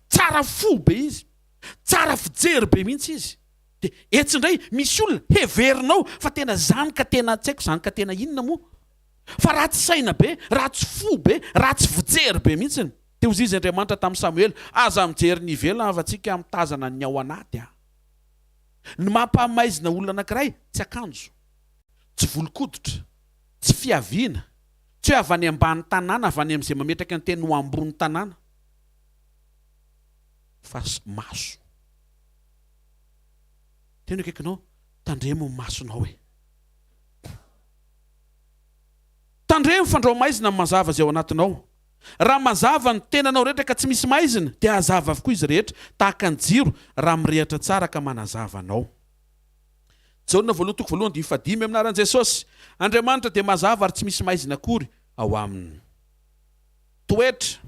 Tsara fo be izy. Tsara fijery be mihitsy izy. Dia etsindray misy olona heverinao fa tena zany ka tena tsy haiko zany ka tena inona moa. Fa ratsy saina be, ratsy fo be, ratsy fijery be mihitsy. Teo izy Andriamanitra tamin'ny Samuel, aza mijery ny ivelona fa tsika mitazana ny ao anaty. Ny mampamaizina olona anankiray tsy akanjo, tsy volokoditra, tsy fiaviana, tsy hoe avy any ambany tanàna, avy any amin'izay mametraka ny teny ho ambony tanàna. Fa maso. Tena akaikinao, tandremo ny masonao e. Tandremo fandrao maizina amin'ny mazava izay ao anatinao. Raha mazava ny tenanao rehetra ka tsy misy maizina, dia hazava avokoa izy rehetra, tahaka ny jiro raha mirehatra tsara ka manazava anao. Jaona 1:5 aminaran'i Jesosy. Andriamanitra dia mazava ary tsy misy maizina akory ao aminy. Toetra.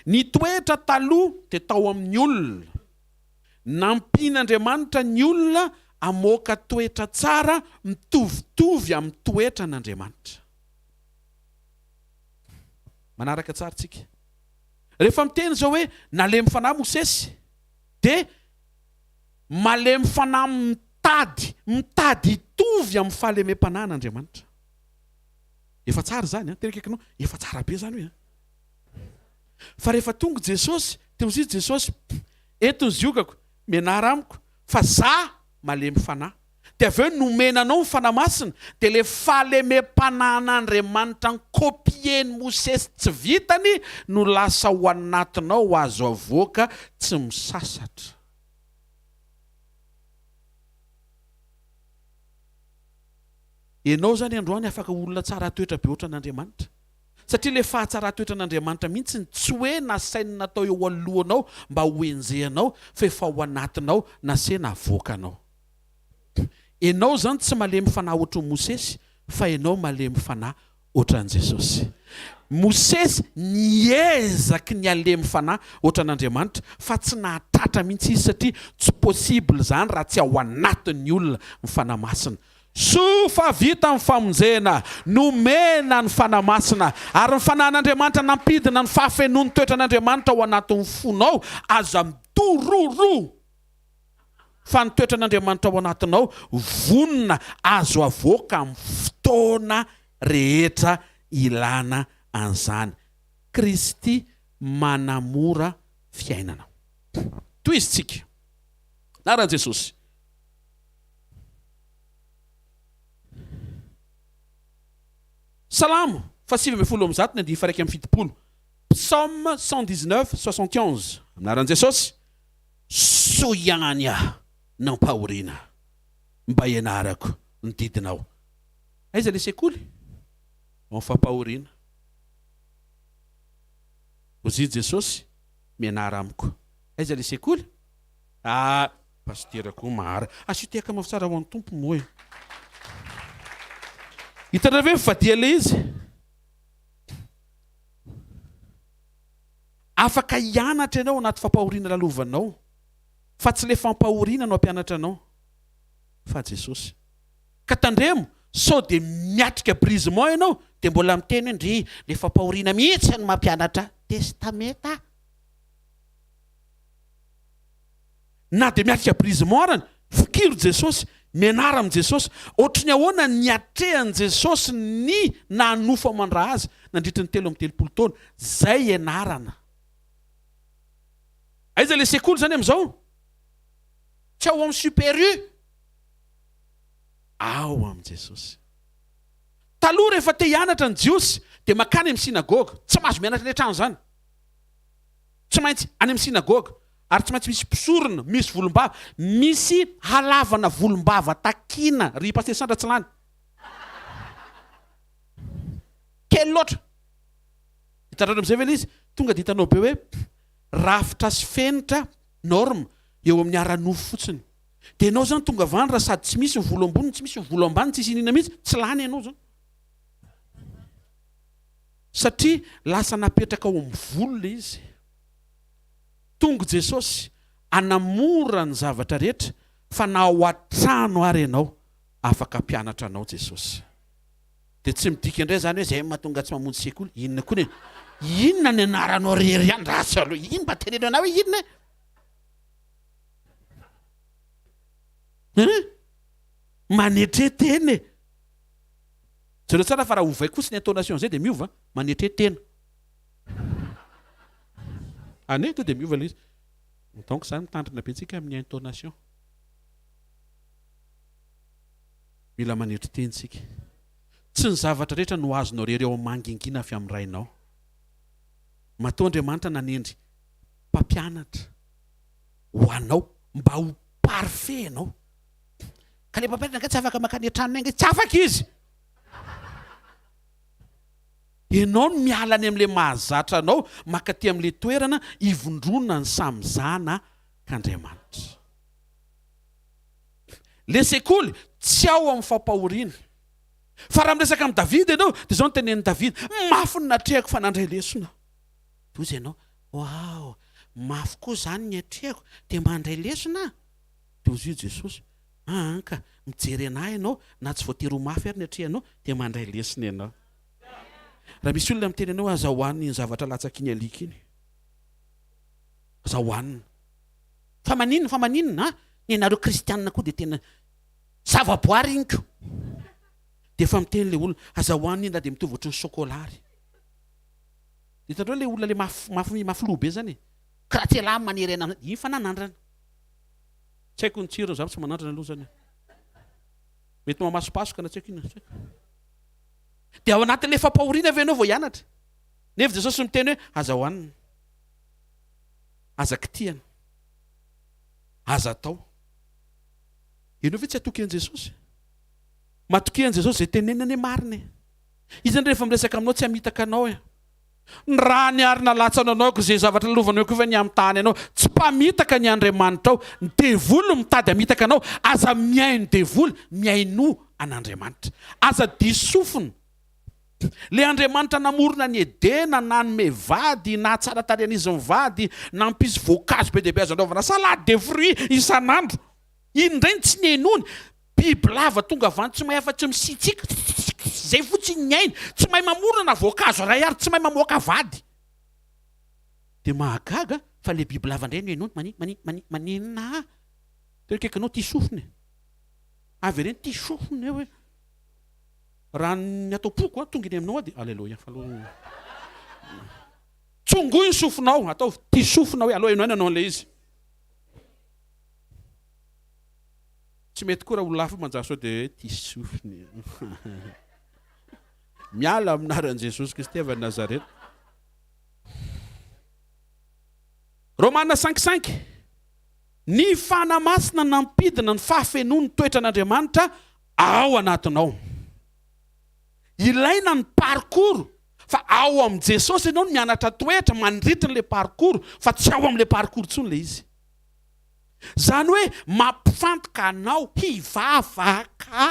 Ny toetra taloha dia tao amin'ny olona. Nampian'Andriamanitra ny olona amoaka toetra tsara mitovitovy amin'ny toetra n'Andriamanitra. Manaraka tsara tsika. Rehefa miteny zao hoe nalemy fanahy Mosesy, dia malemy fanahy mitady hitovy amin'ny fahalemem-panahin'Andriamanitra. Efa tsara zany, tena akaikinao, efa tsara be zany hoe. Fa rehefa tonga Jesosy, teo izy Jesosy, eto ny ziokako, menara amiko, fa za malemy fanahy. Dia avy eo nomenanao ny fanahy masina, dia le fahalemem-panahin'Andriamanitra ny kopieny Mosesy tsy vitany no lasa ho anatinao azo avoaka tsy misasatra. Ianao zany androany afaka olona tsara toetra be oatra n'Andriamanitra. Satria le fahatsara toetra n'Andriamanitra mihitsy tsy hoe nasainy natao eo alohanao mba ho enjehanao fa efa ao anatinao nasena avoakanao. Ianao zany tsy malemy fanahy ohatry ny Mosesy fa ianao malemy fanahy ohatran'i Jesosy. Mosesy niezaky ny alemy fanahy ohatran'Andriamanitra fa tsy nahatratra mihitsy izy satria tsy possible zany raha tsy ao anatin'ny olona ny fanahy masina. Sofa vita amin'ny famonjena, nomena ny fanahy masina, ary ny fanahin'Andriamanitra nampidina ny fahafenoan'ny toetran'Andriamanitra ao anatin'ny fonao, aza midororo fa ny toetran'Andriamanitra ao anatinao vonona azo avoaka amin'ny fotoana rehetra ilana an'izany. Kristy manamora fiainana. Toy izy tsika. Anaran'i Jesosy. Salamo, fasivy ambin'ny folo amby zato ny andihy faha 170. Psaume 119, 71. Anaran'i Jesosy. Soiany aho nampahoriana mba ianarako ny didinao. Aiza le sekoly? Ao fampahoriana. Ozy Jesosy mianara amiko. Aiza le sekoly? Pasterako mahara. Asiteka mafitsara ho an'ny tompo moa. Hitanareo ve mivadia le izy? Afaka hianatra ianao anaty fampahoriana lalovanao. Fa tsy le fampahoriana no ampianatra anao. Fa Jesosy. Ka tandremo, sao de miatrika brisement ianao, de mbola miteny ndry le fampahoriana mihitsy no mampianatra testamenta. Na de miatrika brisement arany, fikiro Jesosy, mianara amin'i Jesosy, ohatry ny ahoana niatrehan'i Jesosy ny nanofo amandra azy nandritra ny 3 taona. Zay ianarana. Aiza le sekoly zany amin'izao? Tsy ao amin'ny super-u. Ao amin'i Jesosy. Taloha rehefa te hianatra ny jiosy dia makany amin'ny sinagoga. Tsy mahazo mianatra ny trano zany. Tsy maintsy any amin'ny sinagoga. Ary tsy maintsy misy mpisorona, misy volombava, misy halavana volombava takina. Ry paster Sandra tsy lany. Kely loatra. Hitanareo amin'izay ve izy? Tonga dia hitanao be hoe rafitra sy fenitra norme eo amin'ny ara-nofo fotsiny. Dia ianao zany tonga avany raha sady tsy misy ny volo amboniny, tsy misy ny volo ambany, tsy isinina mihitsy, tsy lany ianao zany. Satria lasa napetraka ao amin'ny volo le izy. Tonga Jesosy anamora ny zavatra rehetra fa na ao an-trano ary ianao afaka mpianatra anao Jesosy. Dia tsy midika indray zany hoe zay mahatonga tsy mamonjy sekoly. Inona koa ne? Inona ny anaranao rery ihany ratsy aloha? Ino mba tenenao anao hoe inona? Manetreteny. Jereo tsara fa raha ovay kosa ny intonation zay dia miova. Manetretena. Ane to dia miova le izy. Donc zany mitandrina be tsika amin'ny intonation. Mila manetreteny tsika. Tsy ny zavatra rehetra no azonao rery ao mangingina avy amin'ny rainao. Matao Andriamanitra nanendry mpampianatra ho anao mba ho parfait anao. Ka le mpampianatra nga tsy afaka makany an-tranony anga, tsy afaka izy. Ianao no miala any amin'ilay mahazatra anao makaty amin'ilay toerana ivondrona ny samizana k'Andriamanitra. Le sekoly tsy ao amin'ny fampahoriana. Fa raha miresaka amin'ny Davida ianao dia izao no tenenin'i Davida, mafy ny natrehako fa nandray lesona. Toy ianao, wow, mafy koa zany ny atrehako dia mandray lesona. Toy izy Jesosy, ka mijery anahy ianao na tsy voatery ho mafy ary ny atrehanao dia mandray lesona ianao. Raha misy olona miteny anao azahoaniny ny zavatra latsakiny alika iny. Azahoaniny. Fa maninona? Ny anareo kristianina koa dia tena zavaboary iny ko. Dia efa miteny le olona azahoaniny na dia mitovy ohatry ny sokolary. Hitanareo le olona le mafy lobe zany. Karaha manery ana iny fa nanandrana. Tsy haiko ny tsirony zany tsy manandrana aloha zany. Mety mamasopasoka na tsy haiko inona. Dia ao anatin'ilay fampahoriana avy ianao vao hianatra. Nefa Jesosy miteny hoe aza hoanina. Aza kitihana. Aza atao. Ianao ve tsy atoky an'i Jesosy? matokian Jesosy zay tenenany marina. Izy rehefa miresaka aminao tsy hamitaka anao e. Ny raha niarina latsana anao ko zay zavatra lovana eo koa ny amin'ny tany anao tsy mpamitaka ny Andriamanitra ao. Ny devoly mitady hamitaka anao, aza miay ny devoly, miaino an'Andriamanitra. Aza disofina. Le Andriamanitra namorona ny Edena, nanome vady, na tsara tarehan'izy mivady, nampisy voankazo be dia be azo anaovana salade de fruits isan'andro. Iny indray tsy nenony. Biby lava tonga avany tsy mahay afa-tsy misitsika. Zay fotsiny ny ainy, tsy mahay mamorona voankazo ray ary tsy mahay mamoaka vady. Dia mahagaga fa le biby lava indray no nenony maninona. Dia kekanao tia sofina. Avy ireny tia sofina hoe raha ny atao poko tonga iny aminao dia alleluia. Tsongoy ny sofinao, atao tia sofina hoe aloha ino anao an'ilay izy. Tsy mety koa raha olona hafa manjary sao dia tia sofina. Miala aminaran'i Jesosy Kristy avy Nazareta. Romaina 5:5. Ny fanamasina nampidina ny fahafenon'ny toetra an'Andriamanitra ao anatinao. Ilaina ny parcours fa ao am' Jesosy ianao no mianatra toetra mandritra n'le parcours fa tsy ao am'le parcours tsony le izy. Zany hoe mampifantoka anao hivavaka.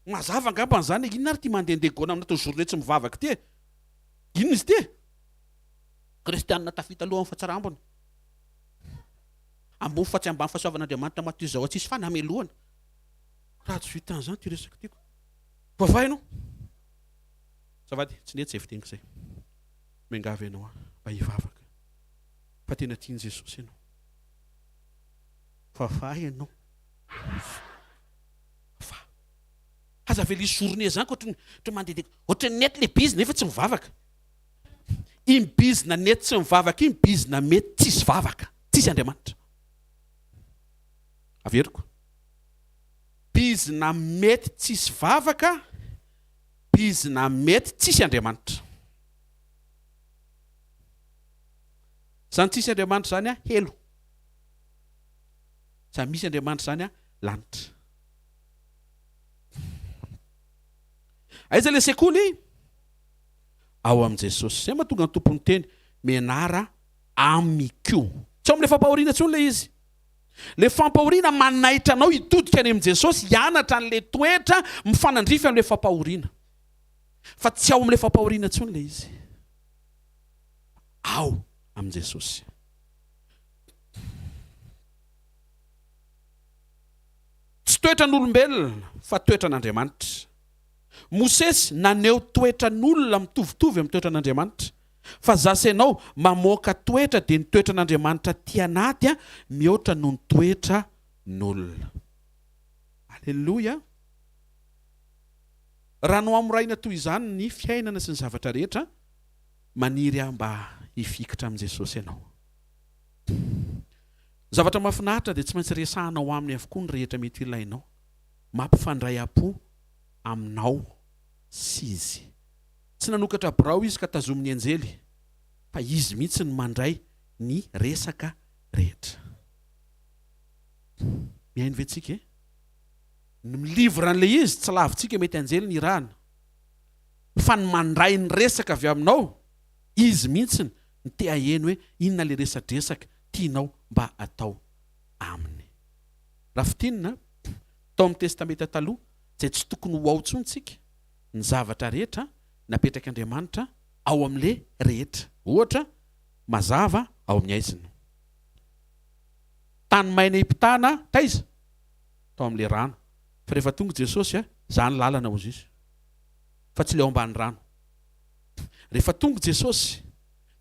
Mazava angamba zany inona ary ty mandehandeha gona amin'natao journée tsy mivavaka ty. Inona izy ty? Kristianina tafita aloha amin'ny fahatsarambona. Ambony fatsy ambany fahasoavan'Andriamanitra maty zao tsisy fanamelohana. Raha tsy vitan zany ty resaka tiako. Vavainao. Zavady, tsy nety zay fiteniko zay. Mengavy ianao mba hivavaka. Fa tena tiany Jesosy ianao. Vavahy ianao. Aza velisy journée zany ohatry mandeha ohatry nety le bizy nefa tsy mivavaka. Iny bizina nety tsy mivavaka iny bizina mety tsisy vavaka. Tsisy Andriamanitra. Averiko. Bizina mety tsisy vavaka, bizina mety tsisy Andriamanitra. Zany tsisy Andriamanitra zany helo. Zany misy Andriamanitra zany lanitra. Aiza le sekoly? Ao am' Jesosy. Zay mahatonga ny tompony teny menara amiko. Tsy ao am'le fampahoriana tsony le izy. Le fampahoriana manaitra anao hitodika any am' Jesosy, hianatra an'le toetra mifanandrify am'le fampahoriana. Fa tsy ao am'le fampahoriana tsony le izy. Ao am' Jesosy. Tsy toetran'olombelona fa toetran'Andriamanitra. Mosesy naneo toetran'olona mitovitovy amin'ny toetran'Andriamanitra. Fa zasy ianao mamoaka toetra dia ny toetran'Andriamanitra ty anaty mihoatra noho ny toetran'olona. Alleluia. Raha no amoraina toy izany ny fiainana sy ny zavatra rehetra, maniry mba hifikitra am' Jesosy ianao. Zavatra mahafinaritra dia tsy maintsy resahanao aminy avokoa ny rehetra mety ilainao. Mampifandray am-po aminao sy izy. Tsy nanokatra birao izy ka tazomin'ny anjely, fa izy mihitsy ny mandray ny resaka rehetra. Mihaino ve tsika e? Ny milivra an'le izy tsy lavintsika mety anjely ny irahana. Fa ny mandray ny resaka avy aminao, izy mihitsy ny te aheno hoe inona le resadresaka tianao mba atao aminy. Raha fitinina tao amin'ny testamenta taloha, zay tsy tokony ho ao tsontsika ny zavatra rehetra napetraka Andriamanitra ao am'le rehetra. Ohatra, mazava ao amin'ny aizina. Tany maina ipitana taiza tao am'le rano. Fa rehefa tonga Jesosy zany lalana hozy izy. Fa tsy le ao ambany rano. Rehefa tonga Jesosy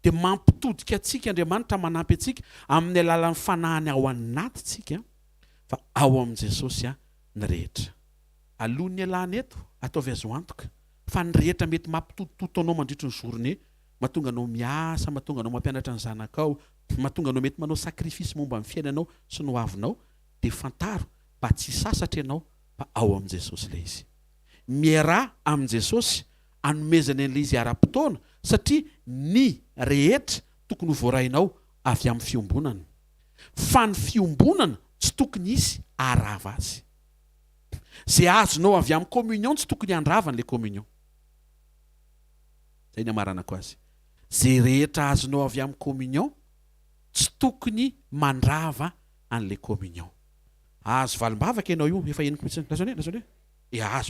dia mampitodika antsika Andriamanitra manampy antsika amin'ny alalan'ny fanahany ao anatintsika fa ao am' Jesosy ny rehetra. Alohan'ny alana eto ataovy azo antoka fa ny rehetra mety mampitototo anao mandritry ny journée, mahatonga anao miasa, mahatonga anao mampianatra ny zanakao, mahatonga anao mety manao sakrifisy momba amin'ny fiainanao sy ny hoavinao, dia fantaro mba tsy sasatra ianao fa ao am' Jesosy le izy. Miarà am' Jesosy anomezany an'le izy ara-potoana satria ny rehetra tokony ho voarainao avy amin'ny fiombonana. Fa ny fiombonana tsy tokony isy arava azy. zay azonao avy amin'ny communion tsy tokony handravany le communion. Zay ny amaranako azy. Zay rehetra azonao avy amin'ny communion tsy tokony mandrava an'le communion. Azo valim-bavaka ianao io efa eniko mihitsy lazone azo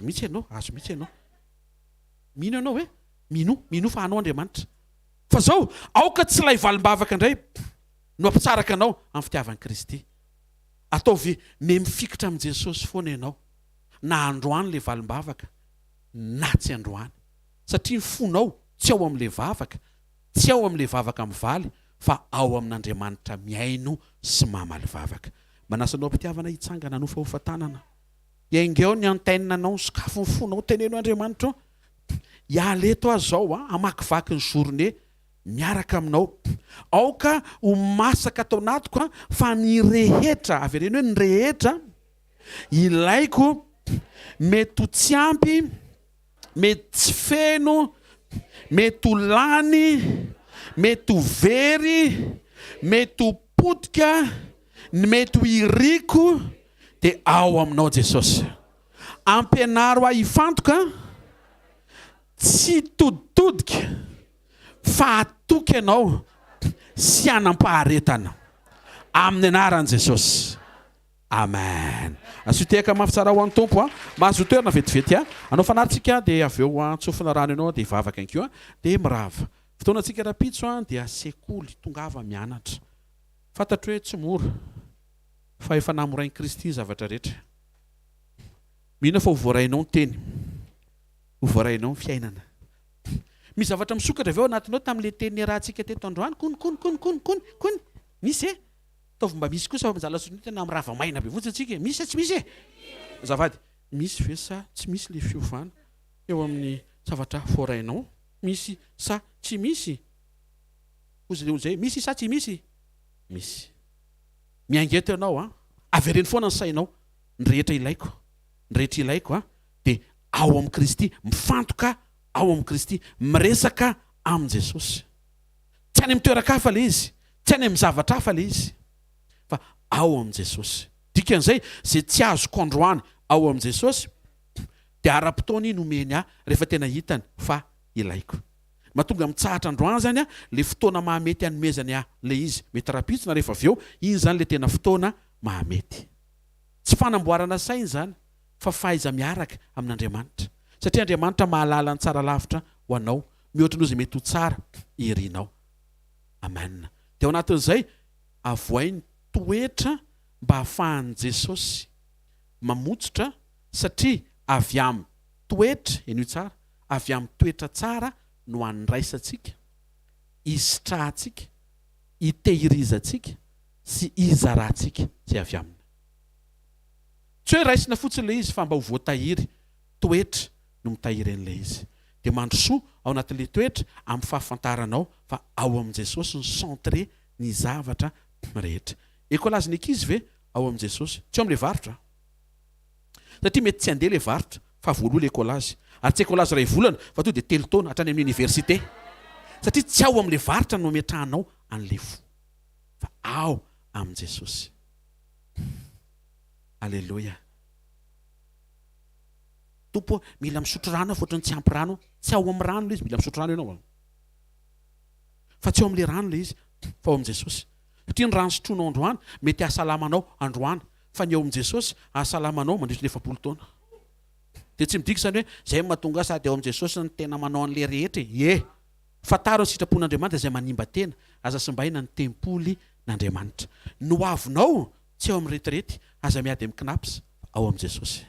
mihitsy ianao mino ianao hoe mino fa anao Andriamanitra fa zao aoka tsy lay valim-bavaka indray no ampitsaraka anao amin'ny fitiavan'i Kristy. Ataovy me mifikitra amin'i Jesosy foana ianao na androany le valim-bavaka na tsy androany satria ny fonao tsy ao amin'le vavaka tsy ao amin'le vavaka mivaly fa ao amin'Andriamanitra miaino sy mamaly vavaka. Manasanao mpitiavana hitsangana no fahofantanana. Iangeo ny antaininanao sakafo ny fonao teneno Andriamanitra ialeto azy zao amakivaky ny journée miaraka aminao. Aoka ho masaka atao anatiko fa ny rehetra avereny hoe ny rehetra ilaiko mety ho tsy ampy, mety tsy feno, mety ho lany, mety ho very, mety ho potika, mety ho iriko dia ao aminao Jesosy. Ampianaro ahy hifantoka tsy toditodika fa atoky ianao sy anampaharetana amin'ny anaran'i Jesosy. Amen. Asoteka mafy tsara ho an'ny tompo mahazo toerana vetivety anao fanahintsika dia avy eo tsofina rano ianao dia vavaka inkio dia mirava. Fotoanantsika rapitso dia sekoly tongava mianatra. Fantatro hoe tsy mora fa efa namorain'i Kristy zavatra rehetra. Mino fa ho voarainao ny teny, ho voarainao ny fiainana. Misy zavatra misokatra avy eo anatinao tamin'ile teny rahantsika teto androany kony misy taovy mba misy kosa mijala soniny tena mirava maina be votsy antsika misy tsy misy zavady misy ve sa tsy misy le fiovana eo amin'ny zavatra voarainao misy sa tsy misy zay misy sa tsy misy misy miangeto ianao avereny foana ny sainao ny rehetra ilaiko dia ao amin'ny Kristy mifantoka ao amin'ny Kristy miresaka amin' Jesosy. Tsy any amin'ny toeraka hafa le izy, tsy any amin'ny zavatra hafa le izy fa ao amin' Jesosy. Dikan'izay zay tsy azoko androany ao amin' Jesosy dia ara-potoany nomeny rehefa tena hitany fa ilaiko. Mahatonga mitsahatra androany zany le fotoana mahamety hanomezany le izy mety rapitsona rehefa avy eo iny zany le tena fotoana mahamety. Tsy fanamboarana sainy zany fa fahaiza miaraka amin'Andriamanitra. Satria Andriamanitra mahalala ny tsara lavitra ho anao mihoatra noho izay mety ho tsara irinao. Amen. Dia ao anatin'izay avoainy toetra mba ahafahan'i Jesosy mamotsitra satria avy amin'ny toetra eny tsara avy amin'ny toetra tsara no andraisantsika, isitrahantsika, itehirizantsika sy izarantsika zay avy aminy. Tsy hoe raisina fotsiny le izy fa mba ho voatahiry toetra no mitahiry an'ilay izy. Dia mandrosoa ao anatin'ilay toetra amin'ny fahafantaranao fa ao amin' Jesosy ny centre ny zavatra rehetra. Ekolazy ny ankizy ve ao amin' Jesosy tsy ao amin'ilay varotra. Satria mety tsy handeha ilay varotra fa voaloha ilay ekolazy. Ary tsy ekolazy ray volana fa tonga dia 3 taona hatrany amin'ny université. Satria tsy ao amin'ilay varotra no metrahanao an'ilay fo fa ao amin' Jesosy. Alleluia. Tompo mila misotro rano fotrany tsy ampy rano, tsy ao amin'ny rano le izy mila misotro rano ianao. Fa tsy ao amin'ilay rano le izy fa ao amin' Jesosy. Satria ny rano sotroinao androany mety ahasalamanao androany fa ny ao amin' Jesosy ahasalamanao mandritra 20 taona. Dia tsy midika zany hoe zay mahatonga sady ao amin' Jesosy ny tena manao an'ilay rehetra. Fataro ny sitrapon'Andriamanitra izay manimba tena aza simbaina ny tempoly n'Andriamanitra. No avinao tsy ao amin'ny retirety aza miady amin'ny knapsa ao amin' Jesosy.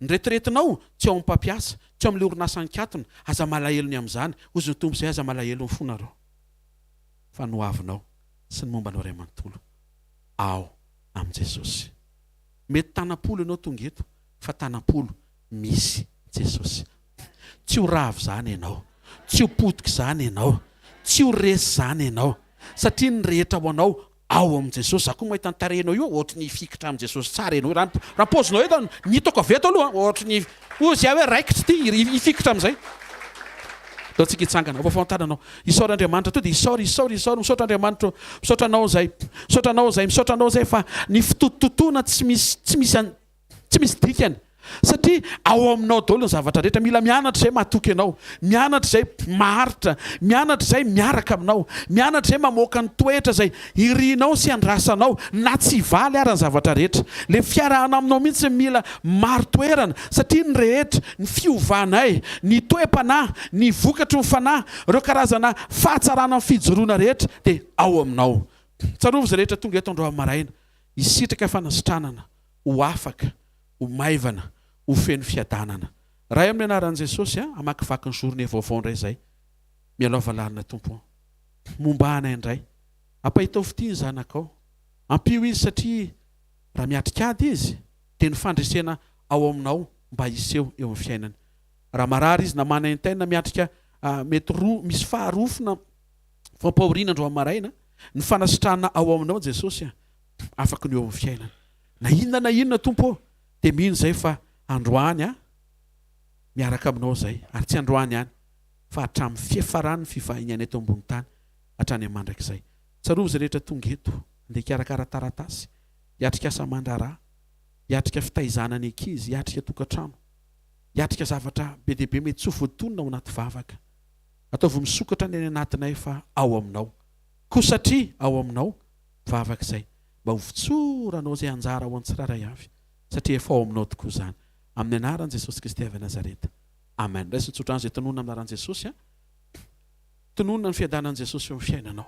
Ny retiretinao tsy ao amin'ny mpampiasa, tsy ao amin'ilay orinasa nikatona aza malahelony amin'izany ozy ny tombo izay aza malahelo ny fonareo. Fa no avinao sy ny mombanao ray amanontolo ao amin' Jesosy. Mety tanam-polo ianao tonga eto fa tanam-polo misy Jesosy. Tsy ho ravy zany ianao, tsy ho potika zany ianao, tsy ho resy zany ianao satria ny rehetra ho anao ao amin' Jesosy. Za koa mahita ny tarehinao io ohatry ny fikitra amin' Jesosy tsara ianao. Raha paozinao eto ny hitako avy eto aloha ohatry ny ozy aho hoe raikitra ty ifikitra amin'izay. Dao tsika hitsangana ao fahafantaranao isaora Andriamanitra to dia isaora misaotra Andriamanitra misaotranao zay fa ny fitototoana tsy misy tsy misy dikany satria ao aminao daholo ny zavatra rehetra mila mianatra izay mahatoky anao mianatra izay maharitra mianatra izay miaraka aminao mianatra izay mamoaka ny toetra izay irinao sy andrasanao na tsy valy ary ny zavatra rehetra le fiarahana aminao mihitsy mila maro toerana satria ny rehetra ny fiovanay ny toe-panahy ny vokatry ny fanahy ireo karazana fahatsarana ny fijoroana rehetra dia ao aminao tsarovy izay rehetra tonga eto androany maraina hisitraka fanasitranana ho afaka ho maivana ho feno fiadanana raha amin'ny anaran'i Jesosy amakivaky ny journée vaovao indray izay mialaova lalina tompo momba anay indray ampahitao fitia ny zanakao ampio izy satria raha miatrikady izy dia ny fandresena ao aminao mba iseho eo amin'ny fiainany raha marary izy na manaintaina miatrika mety misy faharofona fampahoriana andro maraina ny fanasitrana ao aminao Jesosy afaka ny eo amin'ny fiainana na inona tompo dia mino izay fa androany miaraka aminao izay ary tsy androany ihany fa hatramin'ny fiafarany fivahiny eto ambony tany hatrany mandrakizay tsarovy izay rehetra tonga eto andeha hikarakara taratasy hiatrika asa aman-draharaha hiatrika fitaizana ny ankizy hiatrika tokantrano hiatrika zavatra be dia be mety tsy ho voatonona ao anaty vavaka ataovy misokatra ny any anatinay fa ao aminao koa satria ao aminao vavaka izay mba hovitsoranao izay anjara ho antsiraray avy satria efa ao aminao tokoa izany amin'ny anaran'i Jesosy Kristy avy Nazareta amen ray sy tsotra izay tonona amin'ny anaran'i Jesosy tonona ny fiadanan'i Jesosy eo amin'ny fiainanao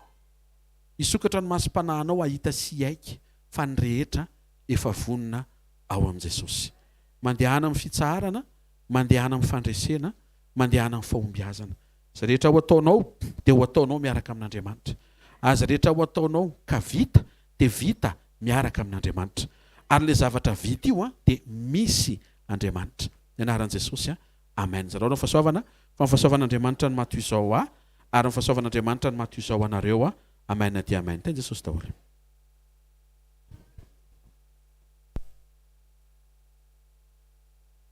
hisokatra ny masom-panahinao ahita sy aiky fa ny rehetra efa vonona ao amin'i Jesosy mandehana amin'ny fitsarana mandehana amin'ny fandresena mandehana amin'ny fahombiazana izay rehetra ho ataonao dia ho ataonao miaraka amin'Andriamanitra azy rehetra ho ataonao ka vita dia vita miaraka amin'Andriamanitra ary le zavatra vita io dia misy Andriamanitra ny anaran'i Jesosy amen zareo ny fahasoavana fa ny fahasoavan'Andriamanitra ny matoy izao ary ny fahasoavan'Andriamanitra ny matoy izao anareo amen dia amen teny Jesosy daholo